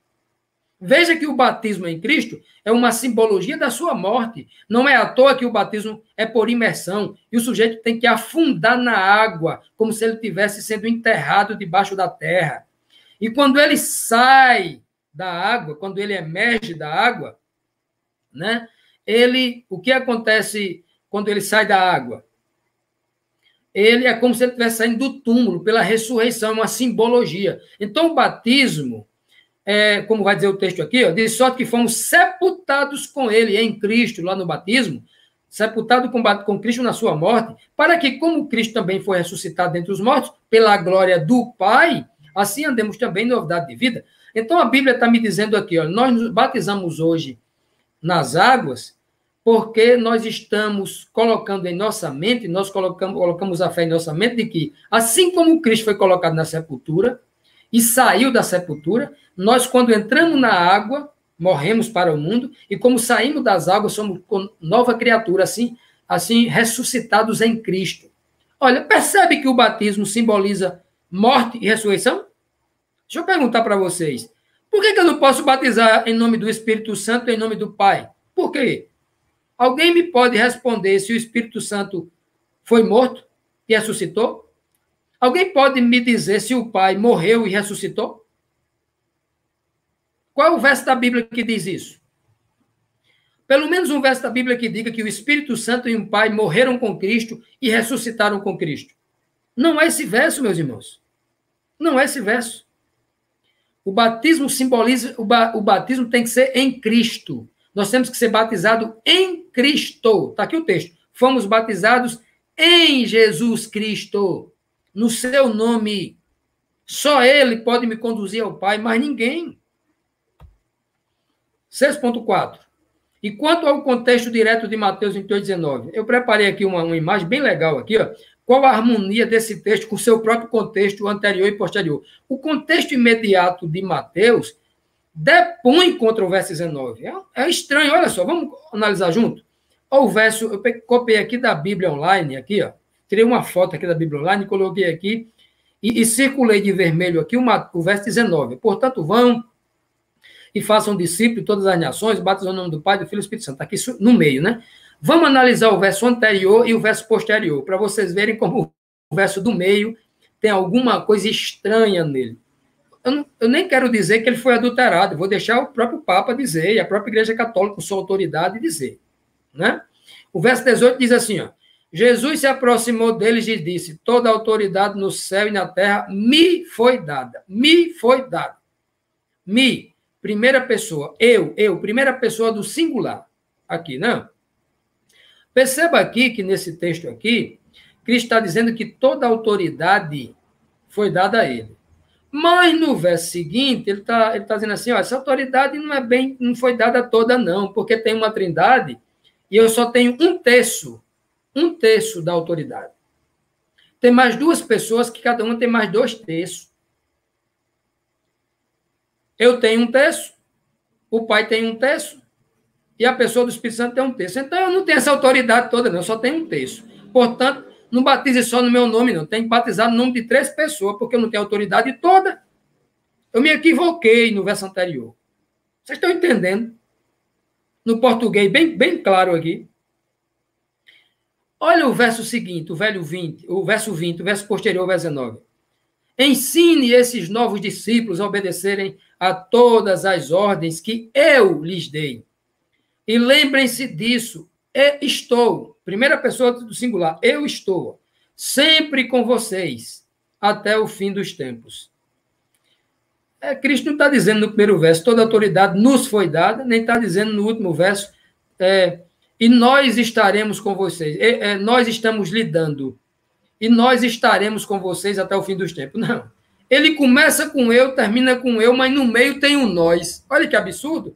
Veja que o batismo em Cristo é uma simbologia da sua morte. Não é à toa que o batismo é por imersão. E o sujeito tem que afundar na água, como se ele estivesse sendo enterrado debaixo da terra. E quando ele sai da água, quando ele emerge da água, né, o que acontece quando ele sai da água? Ele é como se ele estivesse saindo do túmulo pela ressurreição, é uma simbologia. Então, o batismo, como vai dizer o texto aqui, ó, de sorte que fomos sepultados com ele em Cristo, lá no batismo, sepultado com Cristo na sua morte, para que, como Cristo também foi ressuscitado dentre os mortos, pela glória do Pai, assim andemos também em novidade de vida. Então, a Bíblia está me dizendo aqui, ó, nós nos batizamos hoje nas águas, porque nós estamos colocando em nossa mente, nós colocamos a fé em nossa mente de que, assim como Cristo foi colocado na sepultura e saiu da sepultura, nós, quando entramos na água, morremos para o mundo, e como saímos das águas, somos nova criatura, assim, assim, ressuscitados em Cristo. Olha, percebe que o batismo simboliza morte e ressurreição? Deixa eu perguntar para vocês. Por que eu não posso batizar em nome do Espírito Santo e em nome do Pai? Por quê? Alguém me pode responder se o Espírito Santo foi morto e ressuscitou? Alguém pode me dizer se o Pai morreu e ressuscitou? Qual é o verso da Bíblia que diz isso? Pelo menos um verso da Bíblia que diga que o Espírito Santo e o Pai morreram com Cristo e ressuscitaram com Cristo. Não é esse verso, meus irmãos. Não é esse verso. O batismo simboliza, o batismo tem que ser em Cristo. Nós temos que ser batizados em Cristo. Está aqui o texto. Fomos batizados em Jesus Cristo, no seu nome. Só Ele pode me conduzir ao Pai, mas ninguém. 6.4. E quanto ao contexto direto de Mateus 28:19, eu preparei aqui uma imagem bem legal aqui, ó. Qual a harmonia desse texto com o seu próprio contexto anterior e posterior? O contexto imediato de Mateus depõe contra o verso 19. É estranho, olha só, vamos analisar junto? O verso, eu copiei aqui da Bíblia Online, aqui, ó, tirei uma foto aqui da Bíblia Online, coloquei aqui e circulei de vermelho aqui o verso 19. Portanto, vão e façam discípulos de todas as nações, batizando o nome do Pai, do Filho e do Espírito Santo. Está aqui no meio, né? Vamos analisar o verso anterior e o verso posterior, para vocês verem como o verso do meio tem alguma coisa estranha nele. Eu nem quero dizer que ele foi adulterado, vou deixar o próprio Papa dizer, e a própria Igreja Católica, com sua autoridade, dizer. Né? O verso 18 diz assim, ó, Jesus se aproximou deles e disse, toda a autoridade no céu e na terra me foi dada. Me foi dada. Me, primeira pessoa, eu, primeira pessoa do singular. Aqui, né? Perceba aqui que nesse texto aqui, Cristo está dizendo que toda a autoridade foi dada a ele. Mas no verso seguinte, ele está dizendo assim, ó, essa autoridade não foi dada toda, não, porque tem uma trindade e eu só tenho um terço da autoridade. Tem mais duas pessoas que cada uma tem mais 2 terços. Eu tenho 1 terço, o Pai tem 1 terço, e a pessoa do Espírito Santo tem 1 terço. Então, eu não tenho essa autoridade toda, não, eu só tenho 1 terço. Portanto, não batize só no meu nome, não. Tem que batizar no nome de 3 pessoas, porque eu não tenho autoridade toda. Eu me equivoquei no verso anterior. Vocês estão entendendo? No português, bem claro aqui. Olha o verso seguinte, o verso 20, o verso posterior, o verso 19. Ensine esses novos discípulos a obedecerem a todas as ordens que eu lhes dei. E lembrem-se disso, estou, primeira pessoa do singular, eu estou sempre com vocês até o fim dos tempos. Cristo não está dizendo no primeiro verso, toda autoridade nos foi dada, nem está dizendo no último verso, e nós estaremos com vocês, nós estamos lidando, e nós estaremos com vocês até o fim dos tempos. Não. Ele começa com eu, termina com eu, mas no meio tem um nós. Olha que absurdo.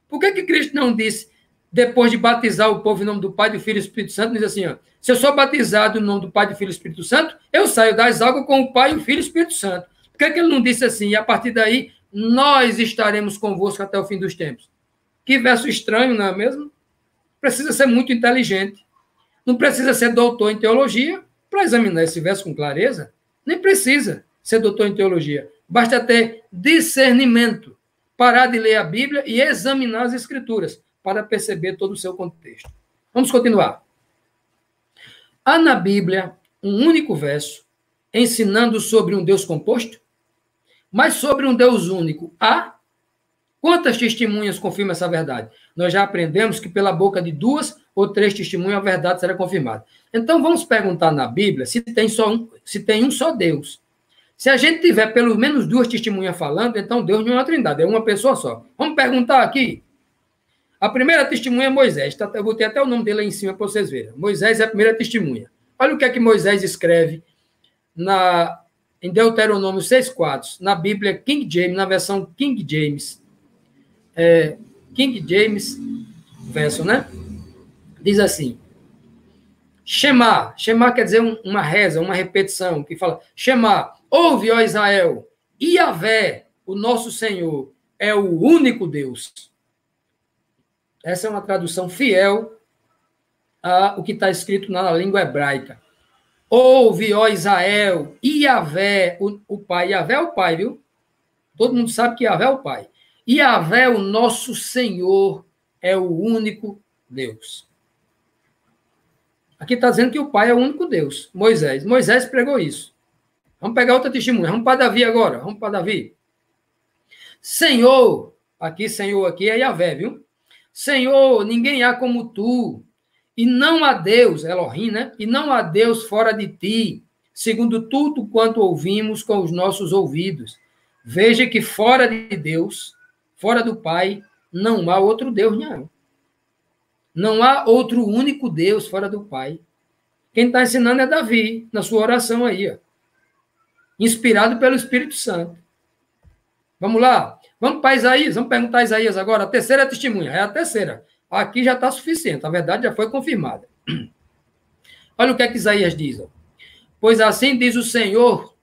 Por que Cristo não disse, depois de batizar o povo em nome do Pai, do Filho e do Espírito Santo, diz assim, ó, se eu sou batizado em nome do Pai, do Filho e do Espírito Santo, eu saio das águas com o Pai, o Filho e o Espírito Santo. Por que ele não disse assim, e a partir daí, nós estaremos convosco até o fim dos tempos? Que verso estranho, não é mesmo? Precisa ser muito inteligente. Não precisa ser doutor em teologia para examinar esse verso com clareza. Nem precisa ser doutor em teologia. Basta ter discernimento. Parar de ler a Bíblia e examinar as Escrituras para perceber todo o seu contexto. Vamos continuar. Há na Bíblia um único verso ensinando sobre um Deus composto? Mas sobre um Deus único, há? Quantas testemunhas confirmam essa verdade? Nós já aprendemos que pela boca de 2 ou 3 testemunhas a verdade será confirmada. Então vamos perguntar na Bíblia se tem um só Deus. Se a gente tiver pelo menos 2 testemunhas falando, então Deus não é uma trindade, é uma pessoa só. Vamos perguntar aqui. A primeira testemunha é Moisés. Eu botei até o nome dele aí em cima para vocês verem. Moisés é a primeira testemunha. Olha o que é que Moisés escreve em Deuteronômio 6,4, na Bíblia King James, na versão King James. King James verso, né? Diz assim, Shema quer dizer uma reza, uma repetição, que fala, Shema, ouve, ó Israel, Yahvé, o nosso Senhor, é o único Deus. Essa é uma tradução fiel o que está escrito na língua hebraica. Ouve, ó Israel, Iavé, o Pai. Iavé é o Pai, viu? Todo mundo sabe que Iavé é o Pai. Iavé, o nosso Senhor, é o único Deus. Aqui está dizendo que o Pai é o único Deus. Moisés pregou isso. Vamos pegar outra testemunha. Vamos para Davi agora. Vamos para Davi. Senhor aqui é Iavé, viu? Senhor, ninguém há como tu. E não há Deus, Elohim, né? E não há Deus fora de ti, segundo tudo quanto ouvimos com os nossos ouvidos. Veja que fora de Deus, fora do Pai, não há outro Deus nenhum. Não há outro único Deus fora do Pai. Quem está ensinando é Davi, na sua oração aí, ó. Inspirado pelo Espírito Santo. Vamos lá? Vamos para Isaías, vamos perguntar a Isaías agora. A terceira testemunha, é a terceira. Aqui já está suficiente, a verdade já foi confirmada. Olha o que é que Isaías diz. Ó. Pois assim diz o Senhor,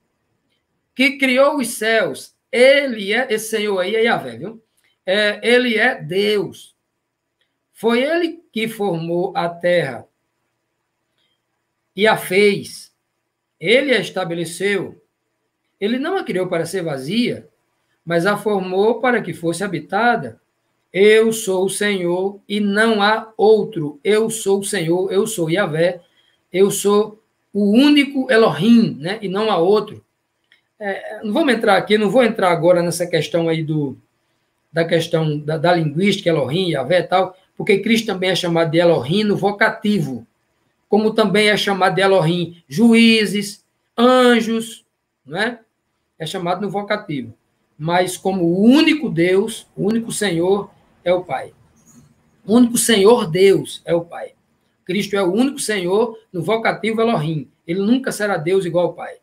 que criou os céus. Ele é, esse Senhor aí é Yahvé, viu? Ele é Deus. Foi ele que formou a terra e a fez. Ele a estabeleceu. Ele não a criou para ser vazia, mas a formou para que fosse habitada. Eu sou o Senhor e não há outro. Eu sou o Senhor, eu sou Yahvé, eu sou o único Elohim, né? E não há outro. Não vamos entrar aqui, não vou entrar agora nessa questão aí da questão da linguística, Elohim, Yahvé e tal, porque Cristo também é chamado de Elohim no vocativo, como também é chamado de Elohim juízes, anjos, não é? É chamado no vocativo. Mas como o único Deus, o único Senhor é o Pai. O único Senhor Deus é o Pai. Cristo é o único Senhor no vocativo Elohim. Ele nunca será Deus igual ao Pai.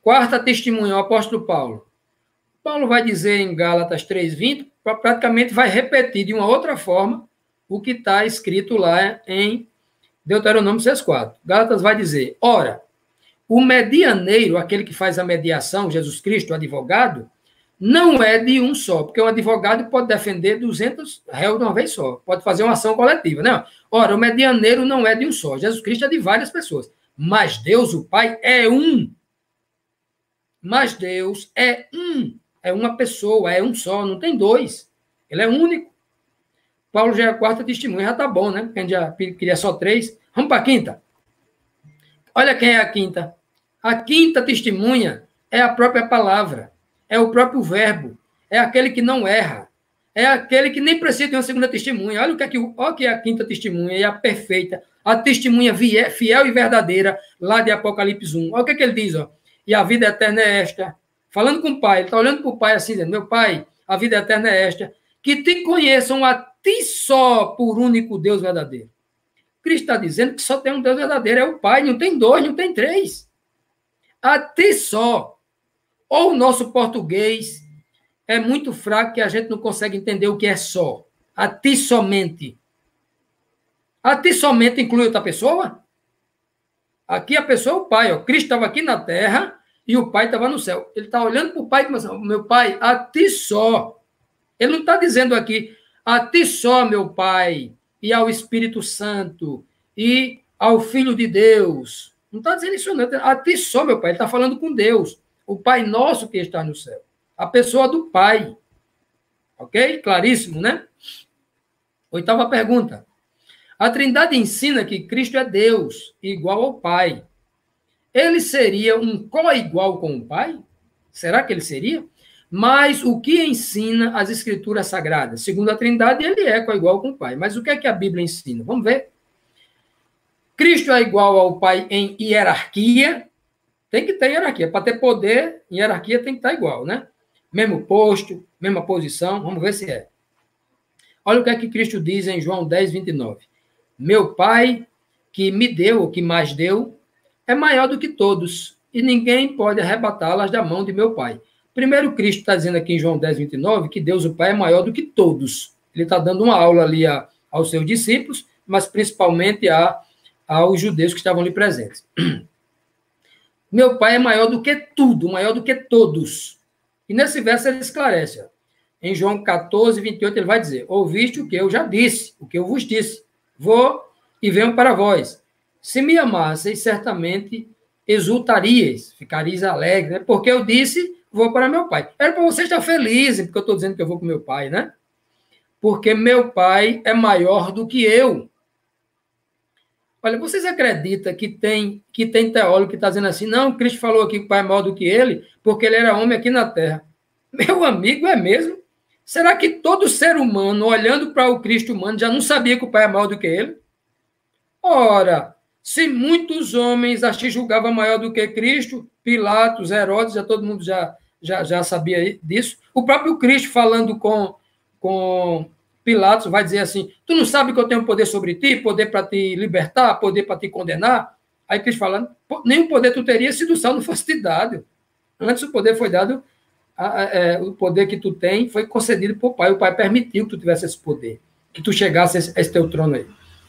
Quarta testemunha, o apóstolo Paulo. Paulo vai dizer em Gálatas 3:20, praticamente vai repetir de uma outra forma o que está escrito lá em Deuteronômio 6:4. Gálatas vai dizer, ora, o medianeiro, aquele que faz a mediação, Jesus Cristo, o advogado, não é de um só, porque um advogado pode defender 200 réus de uma vez só, pode fazer uma ação coletiva, né? Ora, o medianeiro não é de um só, Jesus Cristo é de várias pessoas, mas Deus, o Pai, é um. Mas Deus é um, é uma pessoa, é um só, não tem dois, ele é único. Paulo já é a quarta testemunha, já está bom, né? Porque a gente já queria só 3. Vamos para a quinta. Olha quem é a quinta. A quinta testemunha é a própria palavra, é o próprio verbo, é aquele que não erra, é aquele que nem precisa de uma segunda testemunha. Olha o que é a quinta testemunha, é a perfeita, a testemunha fiel e verdadeira, lá de Apocalipse 1. Olha o que ele diz, ó. E a vida eterna é esta. Falando com o Pai, ele está olhando para o Pai assim, dizendo, meu Pai, a vida eterna é esta, que te conheçam a ti só por único Deus verdadeiro. Cristo está dizendo que só tem um Deus verdadeiro, é o Pai, não tem 2, não tem 3. A ti só. Ou o nosso português é muito fraco que a gente não consegue entender o que é só. A ti somente. A ti somente inclui outra pessoa? Aqui a pessoa é o Pai. Ó. Cristo estava aqui na terra e o Pai estava no céu. Ele está olhando para o Pai e dizendo, meu Pai, a ti só. Ele não está dizendo aqui, a ti só, meu Pai, e ao Espírito Santo, e ao Filho de Deus. Não está dizendo isso, não. A ti só, meu Pai. Ele está falando com Deus. O Pai nosso que está no céu. A pessoa do Pai. Ok? Claríssimo, né? 8ª pergunta. A Trindade ensina que Cristo é Deus, igual ao Pai. Ele seria um co-igual com o Pai? Será que ele seria? Mas o que ensina as Escrituras Sagradas? Segundo a Trindade, ele é co-igual com o Pai. Mas o que é que a Bíblia ensina? Vamos ver. Cristo é igual ao Pai em hierarquia. Tem que ter hierarquia. Para ter poder, em hierarquia tem que estar igual, né? Mesmo posto, mesma posição. Vamos ver se é. Olha o que é que Cristo diz em João 10:29. Meu Pai, que me deu, ou que mais deu, é maior do que todos, e ninguém pode arrebatá-las da mão de meu Pai. Primeiro, Cristo está dizendo aqui em João 10:29 que Deus, o Pai, é maior do que todos. Ele está dando uma aula ali aos seus discípulos, mas principalmente aos judeus que estavam ali presentes. Meu Pai é maior do que tudo, maior do que todos. E nesse verso ele esclarece. Ó. Em João 14:28 ele vai dizer, ouviste o que eu já disse, o que eu vos disse. Vou e venho para vós. Se me amasseis, certamente exultaríeis, ficarias alegres, né? Porque eu disse, vou para meu pai. Era para você estar feliz, porque eu estou dizendo que eu vou com meu pai, né? Porque meu pai é maior do que eu. Olha, vocês acreditam que tem teólogo que está dizendo assim, não, Cristo falou aqui que o pai é maior do que ele, porque ele era homem aqui na terra. Meu amigo, é mesmo? Será que todo ser humano, olhando para o Cristo humano, já não sabia que o pai é maior do que ele? Ora, se muitos homens se julgavam maior do que Cristo, Pilatos, Herodes, já todo mundo já sabia disso. O próprio Cristo falando com Pilatos vai dizer assim, tu não sabe que eu tenho poder sobre ti, poder para te libertar, poder para te condenar? Aí Cristo falando, nenhum poder tu teria se do céu não fosse te dado. Antes o poder foi dado, o poder que tu tem foi concedido por Pai. O Pai permitiu que tu tivesse esse poder, que tu chegasse a esse teu trono aí.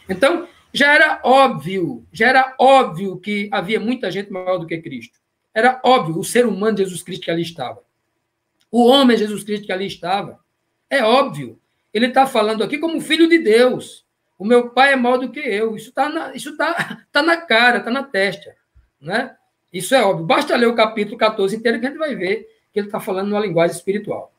Então, já era óbvio que havia muita gente maior do que Cristo. Era óbvio, o ser humano de Jesus Cristo que ali estava. O homem Jesus Cristo que ali estava. É óbvio. Ele está falando aqui como filho de Deus. O meu pai é maior do que eu. Isso está na cara, está na testa. Né? Isso é óbvio. Basta ler o capítulo 14 inteiro que a gente vai ver que ele está falando numa linguagem espiritual.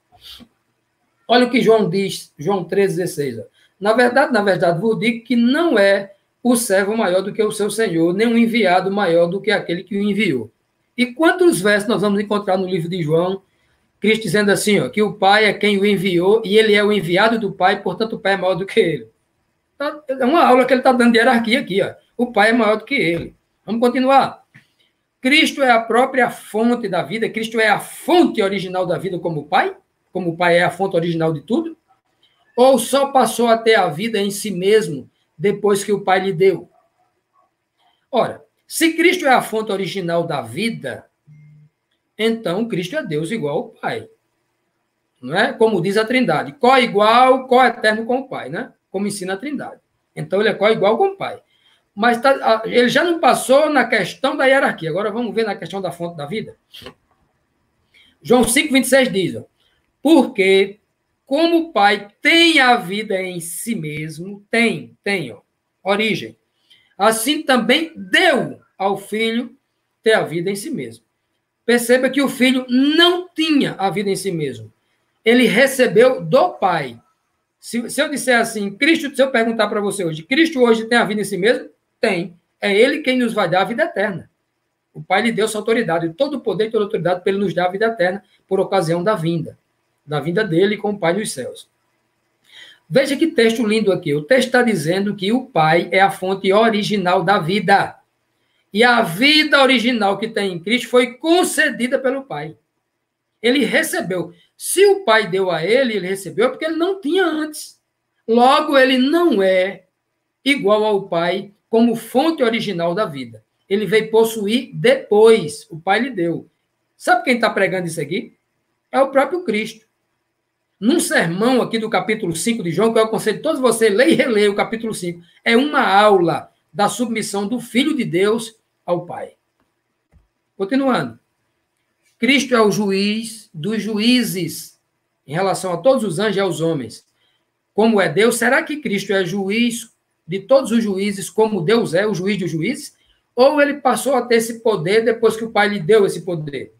Olha o que João diz, João 13,16. Na verdade, vos digo que não é o servo maior do que o seu senhor, nem um enviado maior do que aquele que o enviou. E quantos versos nós vamos encontrar no livro de João, Cristo dizendo assim, ó, que o Pai é quem o enviou e ele é o enviado do Pai, portanto o Pai é maior do que ele. É uma aula que ele está dando de hierarquia aqui. Ó. O Pai é maior do que ele. Vamos continuar. Cristo é a própria fonte da vida, Cristo é a fonte original da vida como o Pai é a fonte original de tudo, ou só passou a ter a vida em si mesmo depois que o Pai lhe deu? Ora, se Cristo é a fonte original da vida, então Cristo é Deus igual ao Pai. Não é? Como diz a Trindade, co-igual, co-eterno com o Pai, né? Como ensina a Trindade. Então ele é co-igual com o Pai. Mas ele já não passou na questão da hierarquia. Agora vamos ver na questão da fonte da vida. João 5,26 diz, ó, porque como o Pai tem a vida em si mesmo, tem, ó, origem, assim também deu ao Filho ter a vida em si mesmo. Perceba que o Filho não tinha a vida em si mesmo. Ele recebeu do Pai. Se eu disser assim, Cristo, se eu perguntar para você hoje, Cristo hoje tem a vida em si mesmo? Tem. É ele quem nos vai dar a vida eterna. O Pai lhe deu essa autoridade, todo o poder e toda a autoridade para ele nos dar a vida eterna por ocasião da vinda dele com o Pai dos céus. Veja que texto lindo aqui. O texto está dizendo que o Pai é a fonte original da vida. E a vida original que tem em Cristo foi concedida pelo Pai. Ele recebeu. Se o Pai deu a ele recebeu, porque ele não tinha antes. Logo, ele não é igual ao Pai como fonte original da vida. Ele veio possuir depois. O Pai lhe deu. Sabe quem está pregando isso aqui? É o próprio Cristo. Num sermão aqui do capítulo 5 de João, que eu aconselho todos vocês ler e reler o capítulo 5, é uma aula da submissão do Filho de Deus ao Pai. Continuando. Cristo é o juiz dos juízes em relação a todos os anjos e aos homens. Como é Deus, será que Cristo é juiz de todos os juízes, como Deus é o juiz dos juízes? Ou ele passou a ter esse poder depois que o Pai lhe deu esse poder?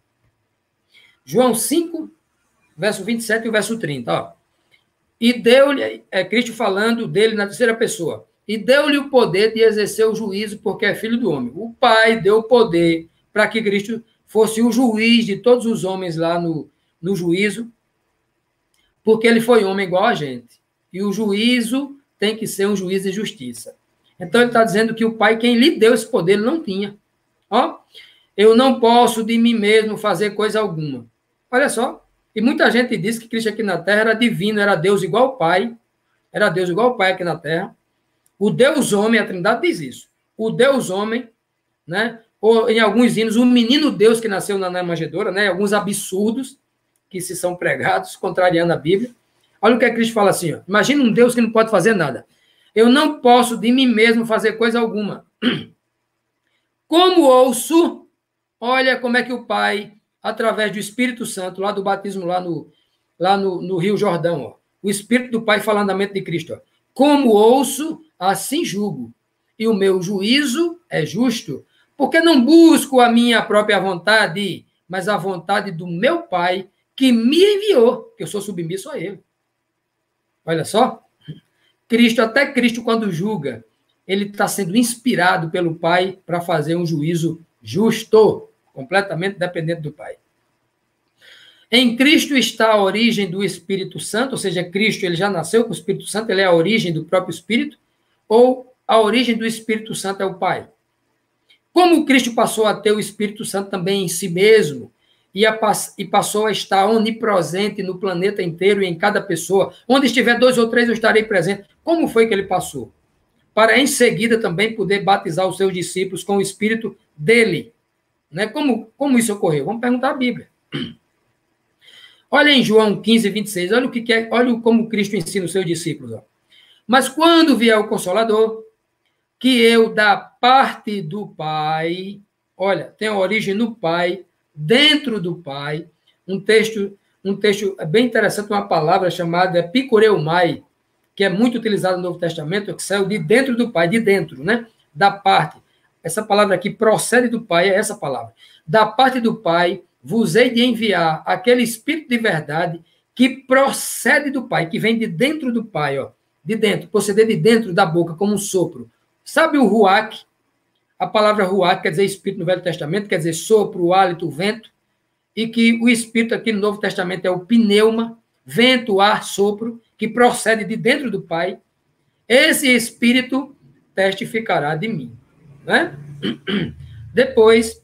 João 5, verso 27 e o verso 30. Ó. E deu-lhe, Cristo falando dele na terceira pessoa, e deu-lhe o poder de exercer o juízo, porque é filho do homem. O Pai deu o poder para que Cristo fosse o juiz de todos os homens lá no juízo, porque ele foi homem igual a gente. E o juízo tem que ser um juízo de justiça. Então, ele está dizendo que o Pai, quem lhe deu esse poder, ele não tinha. Ó, eu não posso de mim mesmo fazer coisa alguma. Olha só. E muita gente diz que Cristo aqui na Terra era divino, era Deus igual ao Pai. Era Deus igual ao Pai aqui na Terra. O Deus homem, a Trindade diz isso. O Deus homem, né? Ou em alguns hinos, o menino Deus que nasceu na manjedoura, né? Alguns absurdos que se são pregados, contrariando a Bíblia. Olha o que Cristo fala assim, ó. Imagina um Deus que não pode fazer nada. Eu não posso de mim mesmo fazer coisa alguma. Como ouço, olha como é que o Pai, através do Espírito Santo, lá do batismo, lá no Rio Jordão, ó, o Espírito do Pai falando da mente de Cristo. Ó. Como ouço, assim julgo. e o meu juízo é justo, porque não busco a minha própria vontade, mas a vontade do meu Pai que me enviou, que eu sou submisso a ele. Olha só, Cristo, até Cristo, quando julga, ele está sendo inspirado pelo Pai para fazer um juízo justo, completamente dependente do Pai. Em Cristo está a origem do Espírito Santo, ou seja, Cristo ele já nasceu com o Espírito Santo, ele é a origem do próprio Espírito, ou a origem do Espírito Santo é o Pai? Como Cristo passou a ter o Espírito Santo também em si mesmo, e passou a estar onipresente no planeta inteiro e em cada pessoa, onde estiver 2 ou 3 eu estarei presente. Como foi que ele passou? Para em seguida também poder batizar os seus discípulos com o Espírito dele. Né? Como isso ocorreu? Vamos perguntar à Bíblia. Olha em João 15, 26, olha o que é, olha como Cristo ensina os seus discípulos. Ó. Mas quando vier o Consolador, que eu da parte do Pai, olha, tem a origem no Pai, dentro do Pai, um texto bem interessante, uma palavra chamada picoreumai, que é muito utilizada no Novo Testamento, que saiu de dentro do Pai, de dentro, né? Da parte. Essa palavra aqui procede do Pai, é essa palavra. Da parte do Pai, vos hei de enviar aquele Espírito de verdade que procede do Pai, que vem de dentro do Pai, ó, de dentro, proceder de dentro da boca, como um sopro. Sabe o ruach? A palavra ruach quer dizer Espírito no Velho Testamento, quer dizer sopro, hálito, vento, e que o Espírito aqui no Novo Testamento é o pneuma, vento, ar, sopro, que procede de dentro do Pai. Esse Espírito testificará de mim. Né? Depois,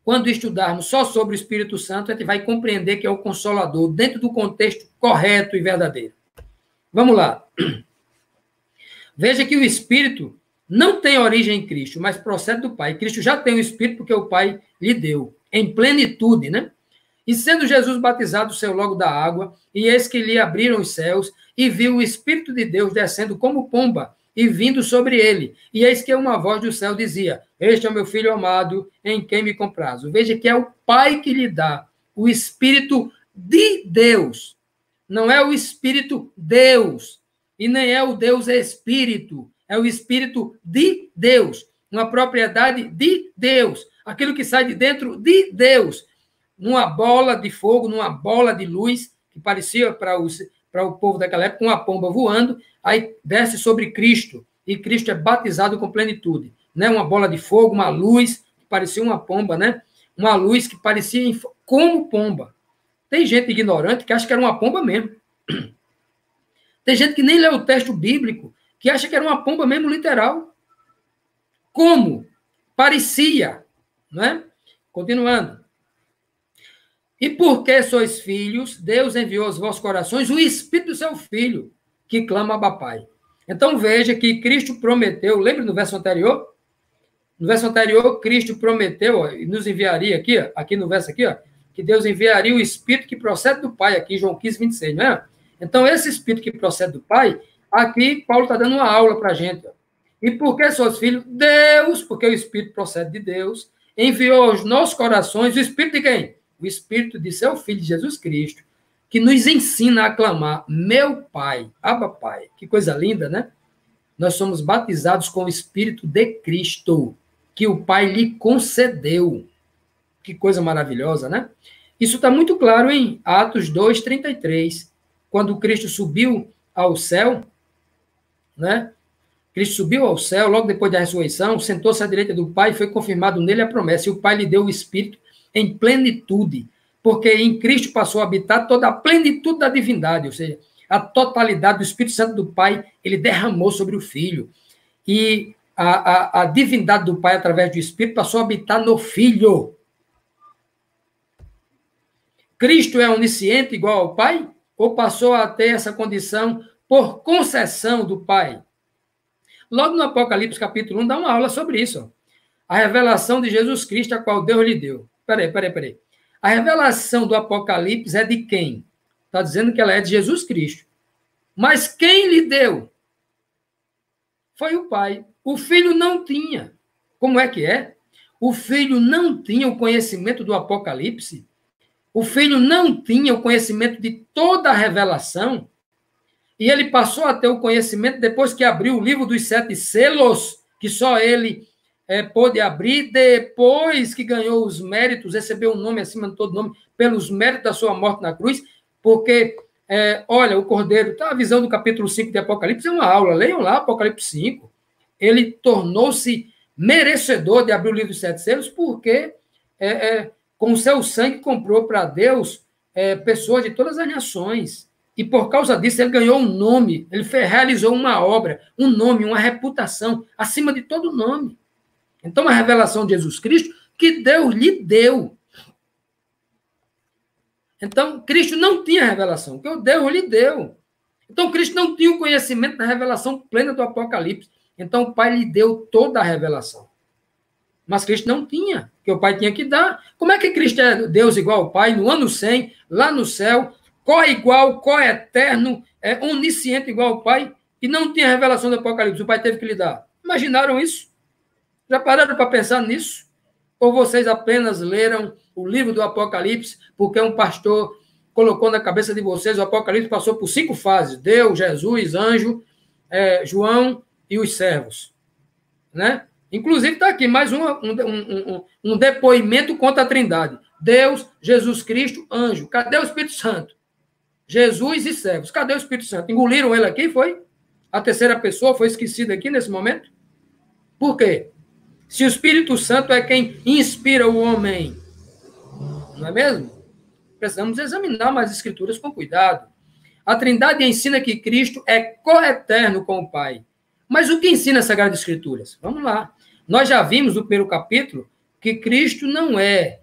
quando estudarmos só sobre o Espírito Santo, a gente vai compreender que é o Consolador, dentro do contexto correto e verdadeiro. Vamos lá. Veja que o Espírito não tem origem em Cristo, mas procede do Pai. Cristo já tem o Espírito porque o Pai lhe deu, em plenitude, né? E sendo Jesus batizado, saiu logo da água, e eis que lhe abriram os céus, e viu o Espírito de Deus descendo como pomba, e vindo sobre ele. E eis que uma voz do céu dizia, este é o meu Filho amado, em quem me comprazo. Veja que é o Pai que lhe dá o Espírito de Deus. Não é o Espírito Deus, e nem é o Deus Espírito, é o Espírito de Deus, uma propriedade de Deus, aquilo que sai de dentro de Deus, numa bola de fogo, numa bola de luz, que parecia para o povo daquela época uma pomba voando, aí desce sobre Cristo, e Cristo é batizado com plenitude, né? Uma bola de fogo, uma luz, que parecia uma pomba, né? Uma luz que parecia como pomba. Tem gente ignorante que acha que era uma pomba mesmo. Tem gente que nem lê o texto bíblico, que acha que era uma pomba mesmo literal. Como? Parecia, não é? Continuando. E porque sois filhos, Deus enviou aos vossos corações o Espírito do seu Filho, que clama Abba Pai. Então veja que Cristo prometeu, lembra no verso anterior? No verso anterior, Cristo prometeu, ó, e nos enviaria aqui, ó, aqui no verso aqui, ó, que Deus enviaria o Espírito que procede do Pai, aqui em João 15, 26, não é? Então, esse Espírito que procede do Pai, aqui Paulo está dando uma aula para a gente. Ó. E por que sois filhos? Deus, porque o Espírito procede de Deus, enviou aos nossos corações o Espírito de quem? O Espírito de seu Filho, Jesus Cristo, que nos ensina a clamar, meu Pai, Abba Pai. Que coisa linda, né? Nós somos batizados com o Espírito de Cristo, que o Pai lhe concedeu. Que coisa maravilhosa, né? Isso está muito claro em Atos 2, 33, quando Cristo subiu ao céu, né? Cristo subiu ao céu, logo depois da ressurreição, sentou-se à direita do Pai e foi confirmado nele a promessa, e o Pai lhe deu o Espírito em plenitude, porque em Cristo passou a habitar toda a plenitude da divindade, ou seja, a totalidade do Espírito Santo do Pai, ele derramou sobre o Filho. E a divindade do Pai, através do Espírito, passou a habitar no Filho. Cristo é onisciente igual ao Pai? Ou passou a ter essa condição por concessão do Pai? Logo no Apocalipse, capítulo 1, dá uma aula sobre isso. A revelação de Jesus Cristo, a qual Deus lhe deu. Peraí. A revelação do Apocalipse é de quem? Está dizendo que ela é de Jesus Cristo. Mas quem lhe deu? Foi o Pai. O Filho não tinha. Como é que é? O Filho não tinha o conhecimento do Apocalipse. O Filho não tinha o conhecimento de toda a revelação. E ele passou a ter o conhecimento depois que abriu o livro dos 7 selos, que só ele pôde abrir, depois que ganhou os méritos, recebeu um nome acima de todo nome, pelos méritos da sua morte na cruz, porque, olha, o Cordeiro, tá, a visão do capítulo 5 de Apocalipse é uma aula, leiam lá Apocalipse 5. Ele tornou-se merecedor de abrir o livro dos 7 selos, porque com o seu sangue comprou para Deus pessoas de todas as nações. E por causa disso ele ganhou um nome, ele realizou uma obra, um nome, uma reputação, acima de todo nome. Então, a revelação de Jesus Cristo, que Deus lhe deu. Então, Cristo não tinha revelação, que Deus lhe deu. Então, Cristo não tinha o conhecimento da revelação plena do Apocalipse. Então, o Pai lhe deu toda a revelação. Mas Cristo não tinha, que o Pai tinha que dar. Como é que Cristo é Deus igual ao Pai, no ano 100, lá no céu, co-igual, co-eterno, onisciente igual ao Pai, e não tinha revelação do Apocalipse? O Pai teve que lhe dar. Imaginaram isso? Já pararam para pensar nisso? Ou vocês apenas leram o livro do Apocalipse porque um pastor colocou na cabeça de vocês, o Apocalipse passou por 5 fases: Deus, Jesus, anjo, João e os servos. Né? Inclusive está aqui mais um depoimento contra a Trindade. Deus, Jesus Cristo, anjo. Cadê o Espírito Santo? Jesus e servos. Cadê o Espírito Santo? Engoliram ele aqui, foi? A terceira pessoa foi esquecida aqui nesse momento? Por quê? Se o Espírito Santo é quem inspira o homem, não é mesmo? Precisamos examinar mais as Escrituras com cuidado. A Trindade ensina que Cristo é coeterno com o Pai. Mas o que ensina as Sagradas Escrituras? Vamos lá. Nós já vimos no primeiro capítulo que Cristo não é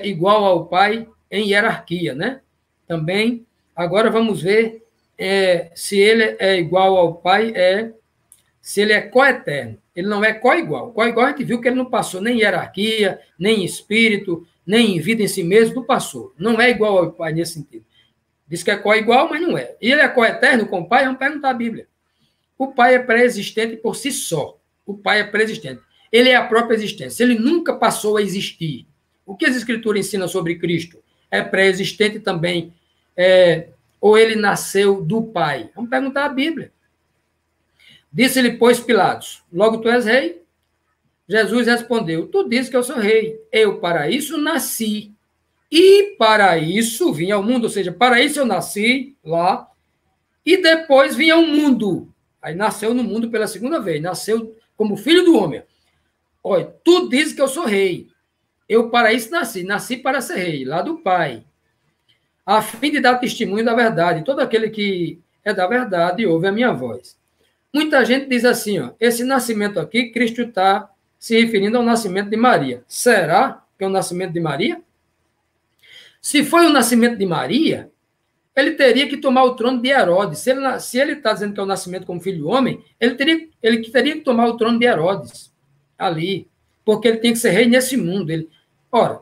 igual ao Pai em hierarquia, né? Também, agora vamos ver se ele é igual ao Pai, se ele é coeterno. Ele não é co-igual. Co-igual a gente viu que ele não passou nem em hierarquia, nem em espírito, nem em vida em si mesmo, não passou. Não é igual ao Pai nesse sentido. Diz que é co-igual, mas não é. E ele é coeterno com o Pai? Vamos perguntar a Bíblia. O Pai é pré-existente por si só. O Pai é pré-existente. Ele é a própria existência. Ele nunca passou a existir. O que as Escrituras ensinam sobre Cristo? É pré-existente também, ou ele nasceu do Pai? Vamos perguntar a Bíblia. Disse-lhe, pois, Pilatos: logo tu és rei? Jesus respondeu: tu dizes que eu sou rei. Eu para isso nasci. E para isso vim ao mundo. Ou seja, para isso eu nasci lá. E depois vim ao mundo. Aí nasceu no mundo pela segunda vez. Nasceu como filho do homem. Olha, tu dizes que eu sou rei. Eu para isso nasci. Nasci para ser rei, lá do Pai. A fim de dar testemunho da verdade. Todo aquele que é da verdade ouve a minha voz. Muita gente diz assim, ó, esse nascimento aqui, Cristo está se referindo ao nascimento de Maria. Será que é o nascimento de Maria? Se foi o nascimento de Maria, ele teria que tomar o trono de Herodes. Se ele está dizendo que é o nascimento como filho do homem, ele teria que tomar o trono de Herodes ali, porque ele tem que ser rei nesse mundo. Ora,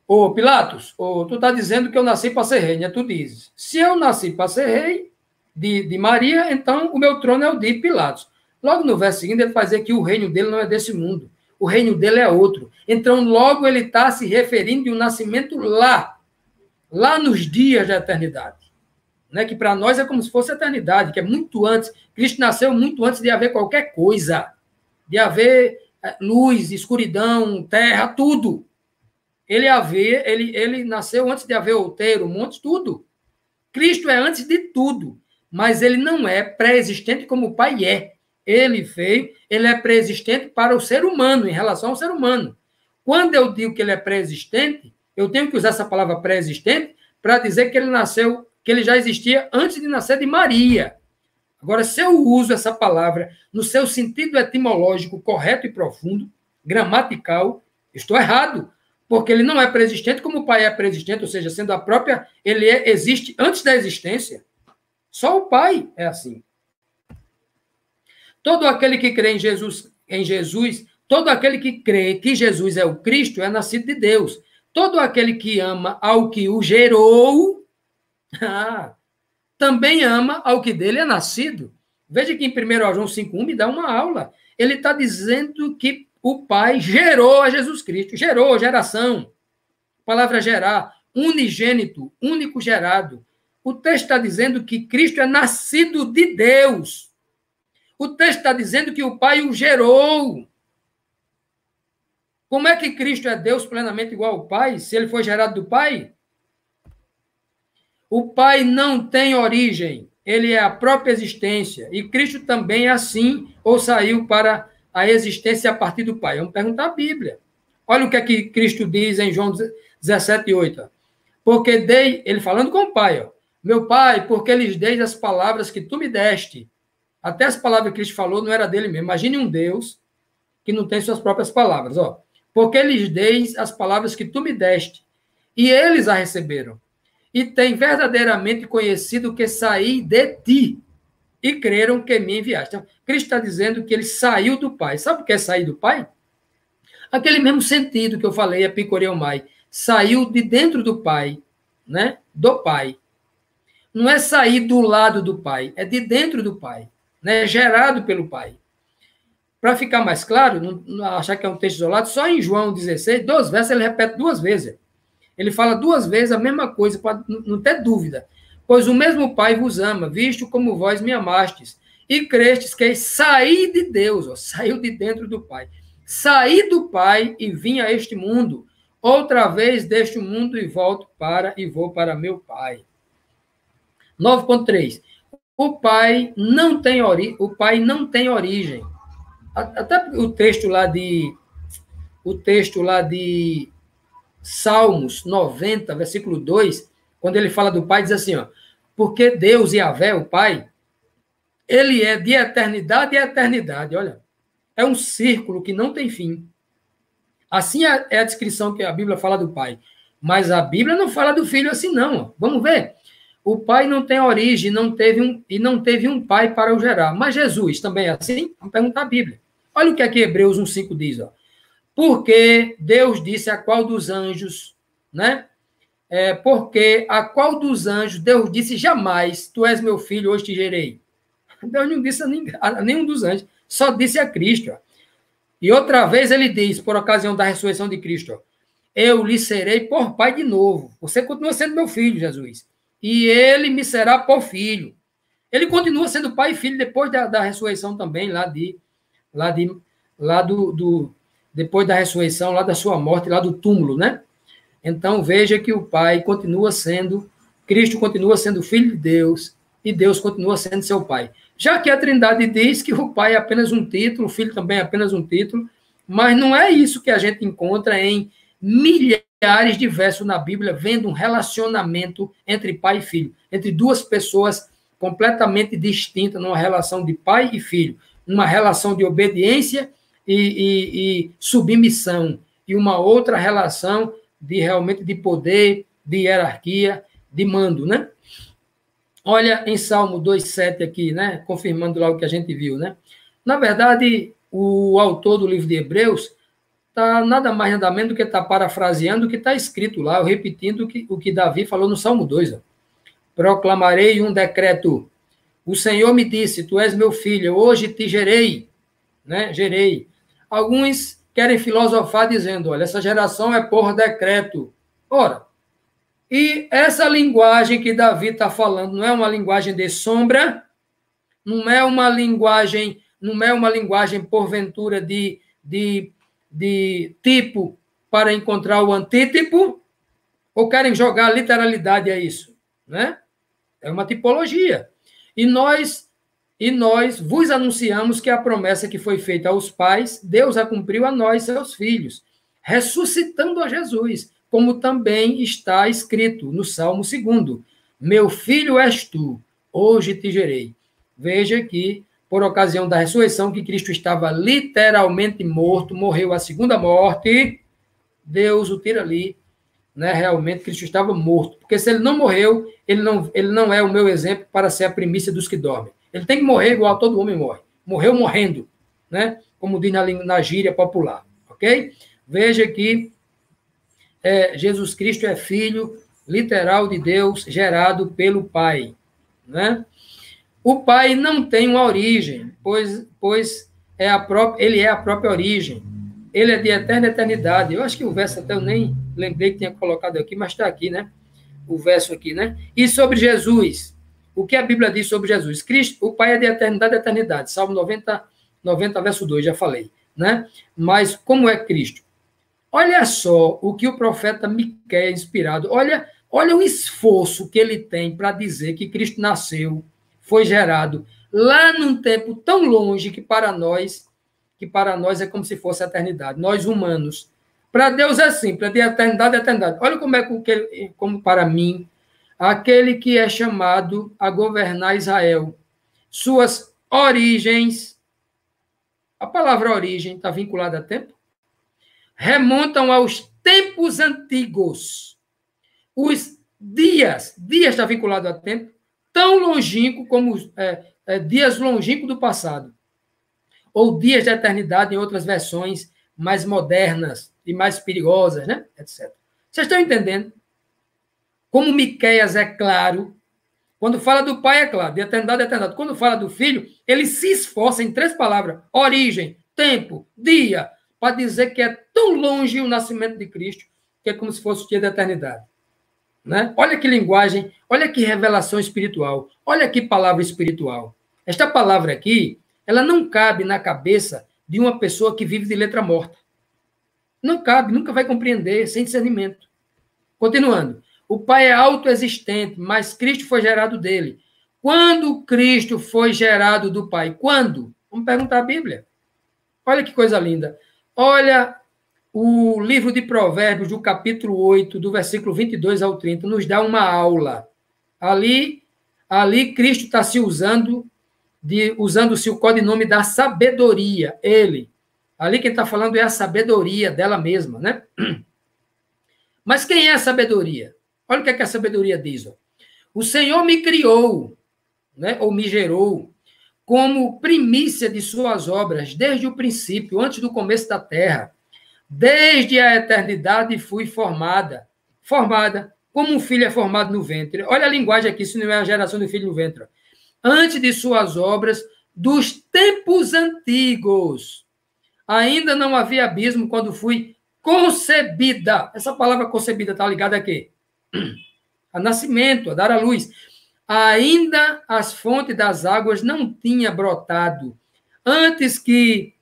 ô Pilatos, tu está dizendo que eu nasci para ser rei, né? Tu dizes. Se eu nasci para ser rei de Maria, então o meu trono é o de Pilatos. Logo no verso seguinte, ele vai dizer que o reino dele não é desse mundo. O reino dele é outro. Então, logo ele está se referindo de um nascimento lá nos dias da eternidade. Né? Que para nós é como se fosse a eternidade, que é muito antes. Cristo nasceu muito antes de haver qualquer coisa. De haver luz, escuridão, terra, tudo. Ele nasceu antes de haver outeiro, montes, tudo. Cristo é antes de tudo. Mas ele não é pré-existente como o Pai é. Ele é pré-existente para o ser humano, em relação ao ser humano. Quando eu digo que ele é pré-existente, eu tenho que usar essa palavra pré-existente para dizer que ele nasceu, que ele já existia antes de nascer de Maria. Agora, se eu uso essa palavra no seu sentido etimológico correto e profundo, gramatical, estou errado, porque ele não é pré-existente como o Pai é pré-existente, ou seja, sendo a própria, existe antes da existência. Só o Pai é assim. Todo aquele que crê em Jesus, todo aquele que crê que Jesus é o Cristo é nascido de Deus. Todo aquele que ama ao que o gerou, também ama ao que dele é nascido. Veja que em 1 João 5,1 me dá uma aula. Ele está dizendo que o Pai gerou a Jesus Cristo. Gerou, geração. A palavra gerar, unigênito, único gerado. O texto está dizendo que Cristo é nascido de Deus. O texto está dizendo que o Pai o gerou. Como é que Cristo é Deus plenamente igual ao Pai, se ele foi gerado do Pai? O Pai não tem origem, ele é a própria existência. E Cristo também é assim, ou saiu para a existência a partir do Pai. Vamos perguntar a Bíblia. Olha o que é que Cristo diz em João 17:8. Porque dei, ele falando com o Pai, ó, meu Pai, porque lhes dei as palavras que tu me deste. Até as palavras que Cristo falou não era dele mesmo. Imagine um Deus que não tem suas próprias palavras, ó. Porque lhes dei as palavras que tu me deste, e eles a receberam. E têm verdadeiramente conhecido que saí de ti, e creram que me enviaste. Então, Cristo está dizendo que ele saiu do Pai. Sabe o que é sair do Pai? Aquele mesmo sentido que eu falei, epicoreomai. Saiu de dentro do Pai, né? Do Pai. Não é sair do lado do Pai, é de dentro do Pai, né? Gerado pelo Pai. Para ficar mais claro, não achar que é um texto isolado, só em João 16, 2 versos, ele repete 2 vezes. Ele fala 2 vezes a mesma coisa, para não ter dúvida. Pois o mesmo Pai vos ama, visto como vós me amastes, e crestes que saí de Deus, ó, saiu de dentro do Pai. Saí do Pai e vim a este mundo. Outra vez deste mundo e vou para meu Pai. 9.3. O Pai não tem origem. Até o texto lá de Salmos 90, versículo 2, quando ele fala do Pai, diz assim, ó, porque Deus, Yahvé, o Pai, ele é de eternidade a eternidade, olha, é um círculo que não tem fim. Assim é a descrição que a Bíblia fala do Pai, mas a Bíblia não fala do Filho assim não, ó. Vamos ver. O Pai não tem origem, não teve um Pai para o gerar, mas Jesus também é assim? Vamos perguntar a Bíblia. Olha o que aqui Hebreus 1,5 diz, ó. Porque Deus disse a qual dos anjos, né? Porque a qual dos anjos Deus disse jamais, tu és meu filho, hoje te gerei. Deus não disse a nenhum dos anjos, só disse a Cristo. Ó. E outra vez ele diz, por ocasião da ressurreição de Cristo, ó, eu lhe serei por pai de novo. Você continua sendo meu filho, Jesus. E ele me será por filho. Ele continua sendo pai e filho depois da ressurreição também, depois da ressurreição, lá da sua morte, lá do túmulo, né? Então, veja que o Pai continua sendo, Cristo continua sendo filho de Deus, e Deus continua sendo seu Pai. Já que a Trindade diz que o Pai é apenas um título, o Filho também é apenas um título, mas não é isso que a gente encontra em milhares de versos na Bíblia, vendo um relacionamento entre pai e filho, entre duas pessoas completamente distintas, numa relação de pai e filho, uma relação de obediência e submissão, e uma outra relação realmente de poder, de hierarquia, de mando, né? Olha em Salmo 2,7 aqui, né? Confirmando lá o que a gente viu, né? Na verdade, o autor do livro de Hebreus está nada mais nada menos do que está parafraseando o que está escrito lá, repetindo o que Davi falou no Salmo 2. Ó. Proclamarei um decreto. O Senhor me disse, tu és meu filho, hoje te gerei, né? Gerei. Alguns querem filosofar dizendo, olha, essa geração é por decreto. Ora, e essa linguagem que Davi está falando não é uma linguagem de sombra, não é uma linguagem porventura de tipo para encontrar o antítipo, ou querem jogar literalidade a isso, né? É uma tipologia. E nós vos anunciamos que a promessa que foi feita aos pais, Deus a cumpriu a nós, seus filhos, ressuscitando a Jesus, como também está escrito no Salmo 2, meu filho és tu, hoje te gerei. Veja que, por ocasião da ressurreição, que Cristo estava literalmente morto, morreu a segunda morte, Deus o tira ali, né? Realmente Cristo estava morto, porque se ele não morreu, ele não é o meu exemplo para ser a primícia dos que dormem. Ele tem que morrer igual todo homem morre. Morreu morrendo, né? Como diz na gíria popular, ok? Veja que Jesus Cristo é filho literal de Deus, gerado pelo Pai, né? O Pai não tem uma origem, pois ele é a própria origem. Ele é de eterna eternidade. Eu acho que o verso até eu nem lembrei que tinha colocado aqui, mas está aqui, né? o verso aqui, né? E sobre Jesus, o que a Bíblia diz sobre Jesus? Cristo, o Pai é de eternidade a eternidade. Salmo 90, verso 2, já falei, né? Mas como é Cristo? Olha só o que o profeta Miqueias, inspirado, olha o esforço que ele tem para dizer que Cristo nasceu, foi gerado lá num tempo tão longe que para nós é como se fosse a eternidade, nós humanos. Para Deus é assim, para de eternidade a eternidade. Olha como como para mim, aquele que é chamado a governar Israel, suas origens, a palavra origem está vinculada a tempo, remontam aos tempos antigos. Os dias está vinculado a tempo, tão longínquo como dias longínquos do passado, ou dias de eternidade em outras versões mais modernas e mais perigosas, né? Etc. Vocês estão entendendo? Como Miqueias é claro, quando fala do Pai é claro, de eternidade a eternidade. Quando fala do Filho, ele se esforça em 3 palavras, origem, tempo, dia, para dizer que é tão longe o nascimento de Cristo, que é como se fosse o dia da eternidade. Né? Olha que linguagem, olha que revelação espiritual, olha que palavra espiritual. Esta palavra aqui, ela não cabe na cabeça de uma pessoa que vive de letra morta. Não cabe, nunca vai compreender, sem discernimento. Continuando. O Pai é autoexistente, mas Cristo foi gerado dele. Quando Cristo foi gerado do Pai? Quando? Vamos perguntar a Bíblia. Olha que coisa linda. Olha o livro de Provérbios, do capítulo 8, do versículo 22 ao 30, nos dá uma aula. Ali Cristo está se usando-se o codinome da sabedoria. Ele. Ali quem está falando é a sabedoria dela mesma, né? Mas quem é a sabedoria? Olha o que a sabedoria diz. Ó. O Senhor me criou, né, ou me gerou, como primícia de suas obras, desde o princípio, antes do começo da terra. Desde a eternidade fui formada, como um filho é formado no ventre. Olha a linguagem aqui, se não é a geração do filho no ventre. Antes de suas obras, dos tempos antigos. Ainda não havia abismo quando fui concebida. Essa palavra concebida está ligada a quê? A nascimento, a dar à luz. Ainda as fontes das águas não tinham brotado, antes que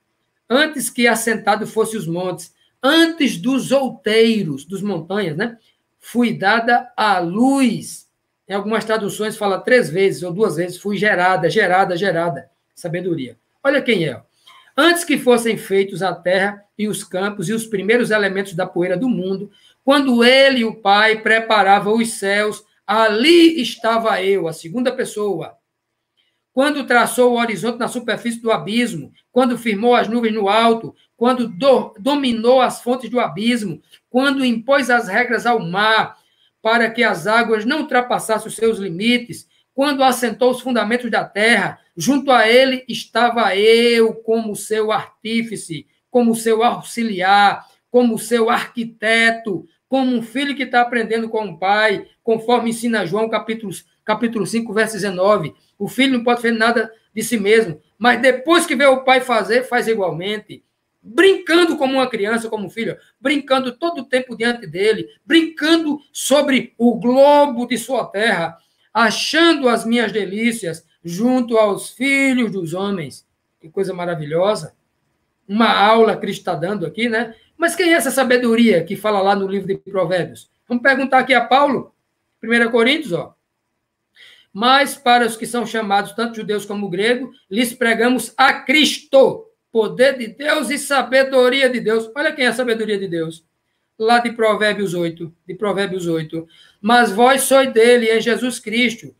assentado fossem os montes, antes dos outeiros, dos montanhas, né? Fui dada à luz. Em algumas traduções fala 3 vezes ou 2 vezes, fui gerada. Sabedoria. Olha quem é. Antes que fossem feitos a terra e os campos e os primeiros elementos da poeira do mundo, quando ele, o Pai, preparava os céus, ali estava eu, a segunda pessoa. Quando traçou o horizonte na superfície do abismo, quando firmou as nuvens no alto, quando dominou as fontes do abismo, quando impôs as regras ao mar, para que as águas não ultrapassassem os seus limites, quando assentou os fundamentos da terra, junto a ele estava eu como seu artífice, como seu auxiliar, como seu arquiteto, como um filho que está aprendendo com o pai, conforme ensina João, capítulo 5, verso 19. O filho não pode fazer nada de si mesmo, mas depois que vê o pai fazer, faz igualmente. Brincando como uma criança, como um filho, brincando todo o tempo diante dele, brincando sobre o globo de sua terra, achando as minhas delícias junto aos filhos dos homens. Que coisa maravilhosa. Uma aula que Cristo está dando aqui, né? Mas quem é essa sabedoria que fala lá no livro de Provérbios? Vamos perguntar aqui a Paulo, 1 Coríntios, ó. Mas para os que são chamados, tanto judeus como grego, lhes pregamos a Cristo, poder de Deus e sabedoria de Deus. Olha quem é a sabedoria de Deus. Lá de Provérbios 8. Mas vós sois dele, em Jesus Cristo,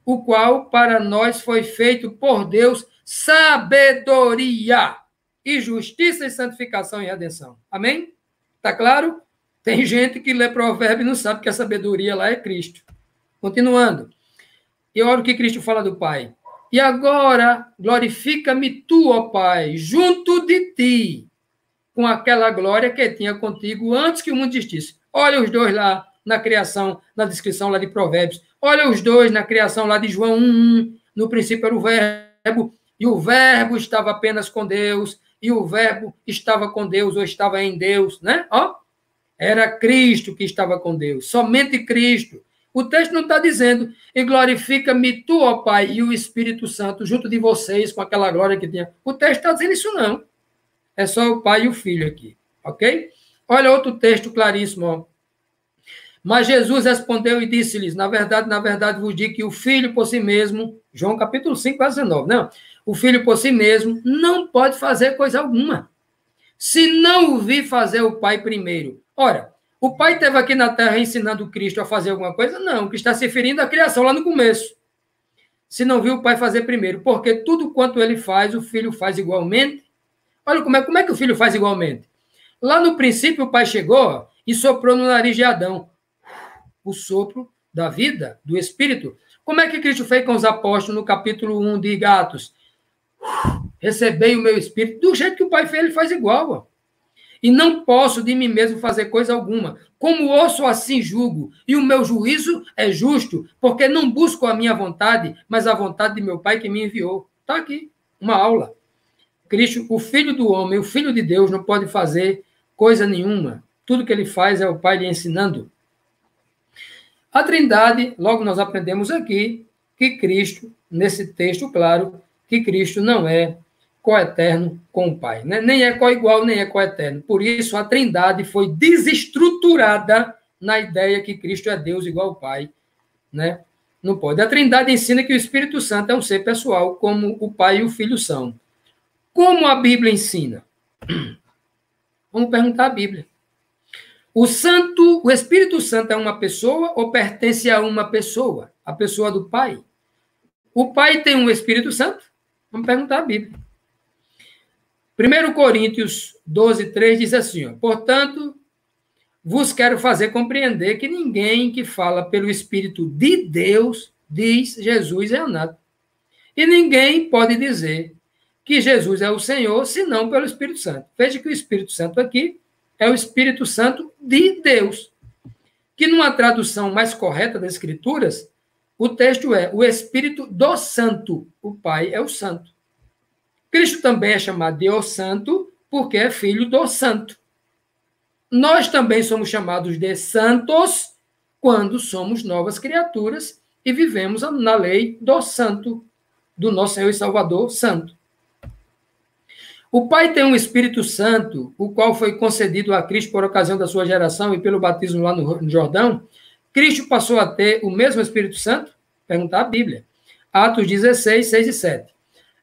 o qual para nós foi feito por Deus sabedoria e justiça e santificação e redenção. Amém? Tá claro? Tem gente que lê provérbio e não sabe que a sabedoria lá é Cristo. Continuando. E olha o que Cristo fala do Pai. E agora, glorifica-me tu, ó Pai, junto de ti, com aquela glória que tinha contigo antes que o mundo existisse. Olha os dois lá na criação, na descrição lá de Provérbios. Olha os dois na criação lá de João 1:1. No princípio era o verbo, e o verbo estava apenas com Deus, e o verbo estava com Deus ou estava em Deus, né? Ó. Era Cristo que estava com Deus, somente Cristo. O texto não está dizendo, e glorifica-me tu, ó Pai, e o Espírito Santo, junto de vocês, com aquela glória que tinha. O texto está dizendo isso, não. É só o Pai e o Filho aqui, ok? Olha outro texto claríssimo, ó. Mas Jesus respondeu e disse-lhes, na verdade vos digo que o Filho por si mesmo, João capítulo 5, verso 19, não, o Filho por si mesmo não pode fazer coisa alguma, se não o vir fazer o Pai primeiro. Ora, o Pai esteve aqui na Terra ensinando Cristo a fazer alguma coisa? Não, que está se referindo à criação lá no começo. Se não viu o Pai fazer primeiro, porque tudo quanto ele faz, o Filho faz igualmente. Olha como é que o Filho faz igualmente. Lá no princípio o Pai chegou e soprou no nariz de Adão o sopro da vida, do Espírito. Como é que Cristo fez com os apóstolos no capítulo 1 de Atos? Recebei o meu Espírito. Do jeito que o Pai fez, ele faz igual. Ó. E não posso de mim mesmo fazer coisa alguma. Como ouço, assim julgo. E o meu juízo é justo, porque não busco a minha vontade, mas a vontade de meu Pai que me enviou. Está aqui, uma aula. Cristo, o Filho do homem, o Filho de Deus, não pode fazer coisa nenhuma. Tudo que ele faz é o Pai lhe ensinando. A Trindade, logo nós aprendemos aqui que Cristo, nesse texto, claro, que Cristo não é coeterno com o Pai. Né? Nem é coigual, nem é coeterno. Por isso, a Trindade foi desestruturada na ideia que Cristo é Deus igual ao Pai. Né? Não pode. A Trindade ensina que o Espírito Santo é um ser pessoal, como o Pai e o Filho são. Como a Bíblia ensina? Vamos perguntar à Bíblia. O Espírito Santo é uma pessoa ou pertence a uma pessoa? A pessoa do Pai? O Pai tem um Espírito Santo? Vamos perguntar à Bíblia. 1 Coríntios 12, 3 diz assim, ó, portanto, vos quero fazer compreender que ninguém que fala pelo Espírito de Deus diz Jesus é amado. E ninguém pode dizer que Jesus é o Senhor, senão pelo Espírito Santo. Veja que o Espírito Santo aqui é o Espírito Santo de Deus. Que numa tradução mais correta das Escrituras, o texto é o Espírito do Santo. O Pai é o Santo. Cristo também é chamado de o Santo, porque é filho do Santo. Nós também somos chamados de santos quando somos novas criaturas e vivemos na lei do Santo, do nosso Senhor e Salvador Santo. O Pai tem um Espírito Santo, o qual foi concedido a Cristo por ocasião da sua geração e pelo batismo lá no Jordão. Cristo passou a ter o mesmo Espírito Santo? Perguntar a Bíblia. Atos 16, 6 e 7.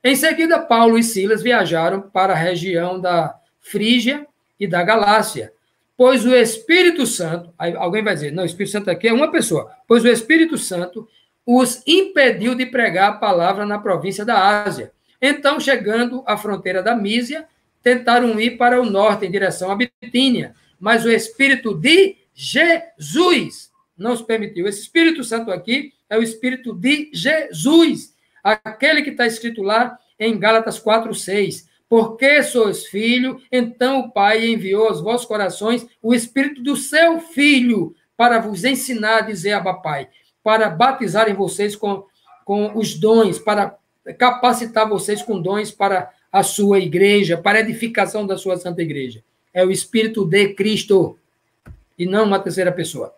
Em seguida, Paulo e Silas viajaram para a região da Frígia e da Galácia, pois o Espírito Santo, aí alguém vai dizer, não, o Espírito Santo aqui é uma pessoa, pois o Espírito Santo os impediu de pregar a palavra na província da Ásia. Então, chegando à fronteira da Mísia, tentaram ir para o norte, em direção à Bitínia, mas o Espírito de Jesus não os permitiu. Esse Espírito Santo aqui é o Espírito de Jesus, aquele que está escrito lá em Gálatas 4, 6. Porque sois filho, então o Pai enviou aos vossos corações o Espírito do seu Filho para vos ensinar a dizer Abba Pai, para batizarem vocês com os dons, para capacitar vocês com dons para a sua igreja, para a edificação da sua santa igreja. É o Espírito de Cristo e não uma terceira pessoa.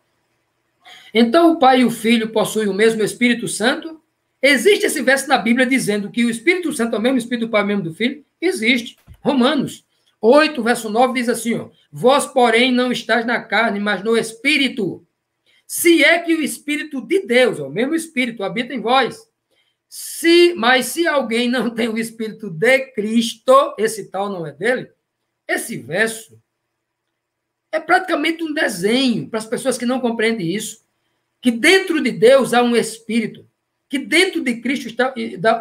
Então, o Pai e o Filho possuem o mesmo Espírito Santo? Existe esse verso na Bíblia dizendo que o Espírito Santo é o mesmo Espírito do Pai e o mesmo do Filho? Existe. Romanos 8, verso 9 diz assim, ó, vós, porém, não estáis na carne, mas no Espírito. Se é que o Espírito de Deus, o mesmo Espírito, habita em vós. Mas se alguém não tem o Espírito de Cristo, esse tal não é dele, esse verso é praticamente um desenho para as pessoas que não compreendem isso, que dentro de Deus há um Espírito, que dentro de Cristo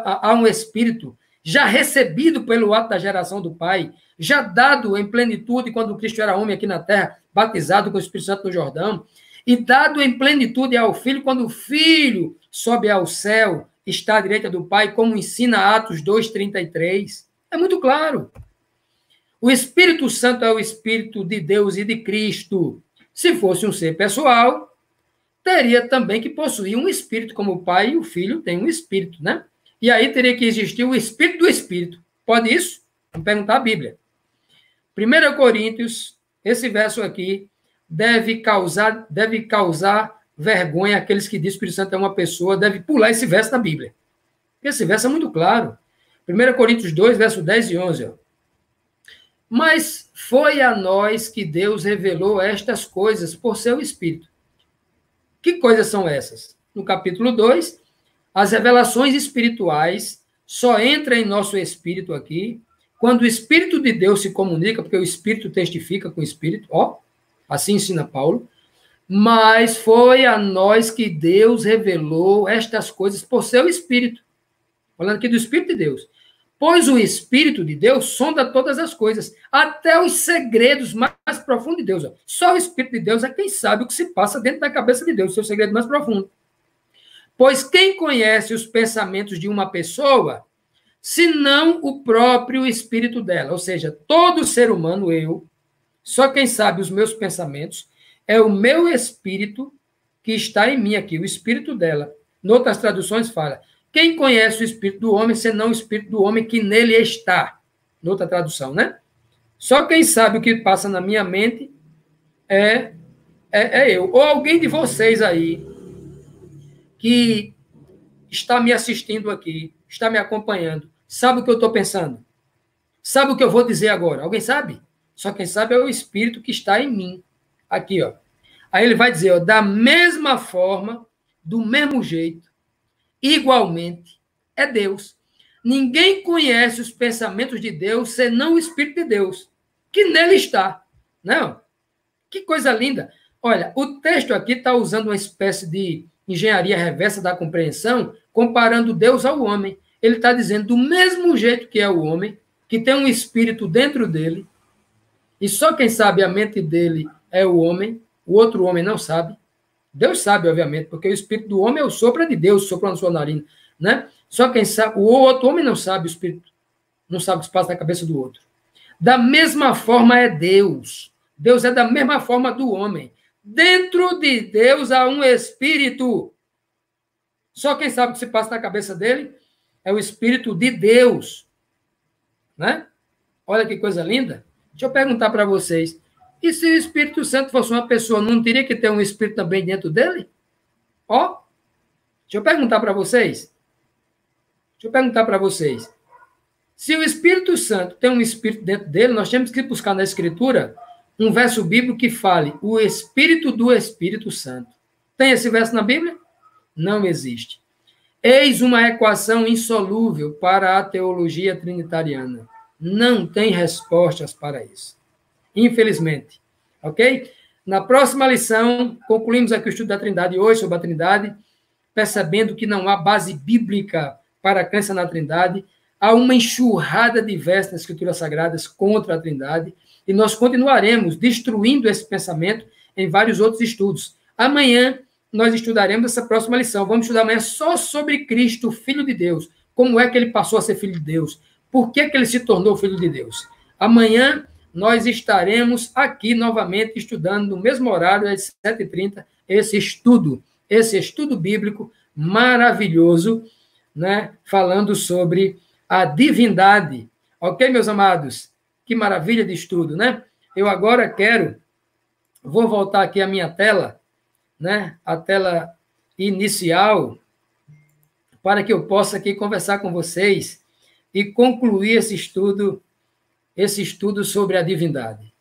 há um Espírito já recebido pelo ato da geração do Pai, já dado em plenitude quando Cristo era homem aqui na terra, batizado com o Espírito Santo no Jordão, e dado em plenitude ao Filho quando o Filho sobe ao céu, está à direita do Pai, como ensina Atos 2:33. É muito claro. O Espírito Santo é o Espírito de Deus e de Cristo. Se fosse um ser pessoal, teria também que possuir um Espírito, como o Pai e o Filho têm um Espírito, né? E aí teria que existir o Espírito do Espírito. Pode isso? Vamos perguntar a Bíblia. 1 Coríntios, esse verso aqui, deve causar vergonha àqueles que dizem que o Espírito Santo é uma pessoa, deve pular esse verso da Bíblia. Esse verso é muito claro. 1 Coríntios 2, verso 10 e 11. Ó. Mas foi a nós que Deus revelou estas coisas por seu Espírito. Que coisas são essas? No capítulo 2, as revelações espirituais só entram em nosso espírito aqui quando o Espírito de Deus se comunica, porque o Espírito testifica com o Espírito, ó, assim ensina Paulo. Mas foi a nós que Deus revelou estas coisas por seu Espírito. Falando aqui do Espírito de Deus. Pois o Espírito de Deus sonda todas as coisas, até os segredos mais profundos de Deus. Ó. Só o Espírito de Deus é quem sabe o que se passa dentro da cabeça de Deus, o seu segredo mais profundo. Pois quem conhece os pensamentos de uma pessoa, senão o próprio espírito dela? Ou seja, todo ser humano, eu, só quem sabe os meus pensamentos é o meu espírito que está em mim aqui, o espírito dela. Em outras traduções fala, quem conhece o espírito do homem, senão o espírito do homem que nele está? Em outra tradução, né? Só quem sabe o que passa na minha mente é eu. Ou alguém de vocês aí que está me assistindo aqui, está me acompanhando, sabe o que eu estou pensando? Sabe o que eu vou dizer agora? Alguém sabe? Só quem sabe é o Espírito que está em mim. Aqui, ó. Aí ele vai dizer, ó, da mesma forma, do mesmo jeito, igualmente, é Deus. Ninguém conhece os pensamentos de Deus senão o Espírito de Deus, que nele está. Não? Que coisa linda. Olha, o texto aqui está usando uma espécie de engenharia reversa da compreensão, comparando Deus ao homem. Ele está dizendo, do mesmo jeito que é o homem, que tem um espírito dentro dele, e só quem sabe a mente dele é o homem, o outro homem não sabe. Deus sabe, obviamente, porque o espírito do homem é o sopro de Deus, sopro na sua narina, né? Só quem sabe, o outro homem não sabe o espírito, não sabe o que se passa na cabeça do outro. Da mesma forma é Deus. Deus é da mesma forma do homem. Dentro de Deus há um espírito. Só quem sabe o que se passa na cabeça dele é o Espírito de Deus. Né? Olha que coisa linda. Deixa eu perguntar para vocês. E se o Espírito Santo fosse uma pessoa, não teria que ter um Espírito também dentro dele? Ó, deixa eu perguntar para vocês. Se o Espírito Santo tem um Espírito dentro dele, nós temos que buscar na Escritura um verso bíblico que fale o Espírito do Espírito Santo. Tem esse verso na Bíblia? Não existe. Eis uma equação insolúvel para a teologia trinitariana. Não tem respostas para isso. Infelizmente. Ok? Na próxima lição, concluímos aqui o estudo da Trindade hoje, sobre a Trindade, percebendo que não há base bíblica para a crença na Trindade. Há uma enxurrada de versos nas Escrituras Sagradas contra a Trindade, e nós continuaremos destruindo esse pensamento em vários outros estudos. Amanhã, nós estudaremos essa próxima lição. Vamos estudar amanhã só sobre Cristo, Filho de Deus. Como é que ele passou a ser Filho de Deus? Por que que ele se tornou Filho de Deus? Amanhã, nós estaremos aqui novamente estudando, no mesmo horário, às 7h30, esse estudo bíblico maravilhoso, né? Falando sobre a divindade. Ok, meus amados? Que maravilha de estudo, né? Eu agora vou voltar aqui à minha tela, né? A tela inicial, para que eu possa aqui conversar com vocês e concluir esse estudo sobre a divindade.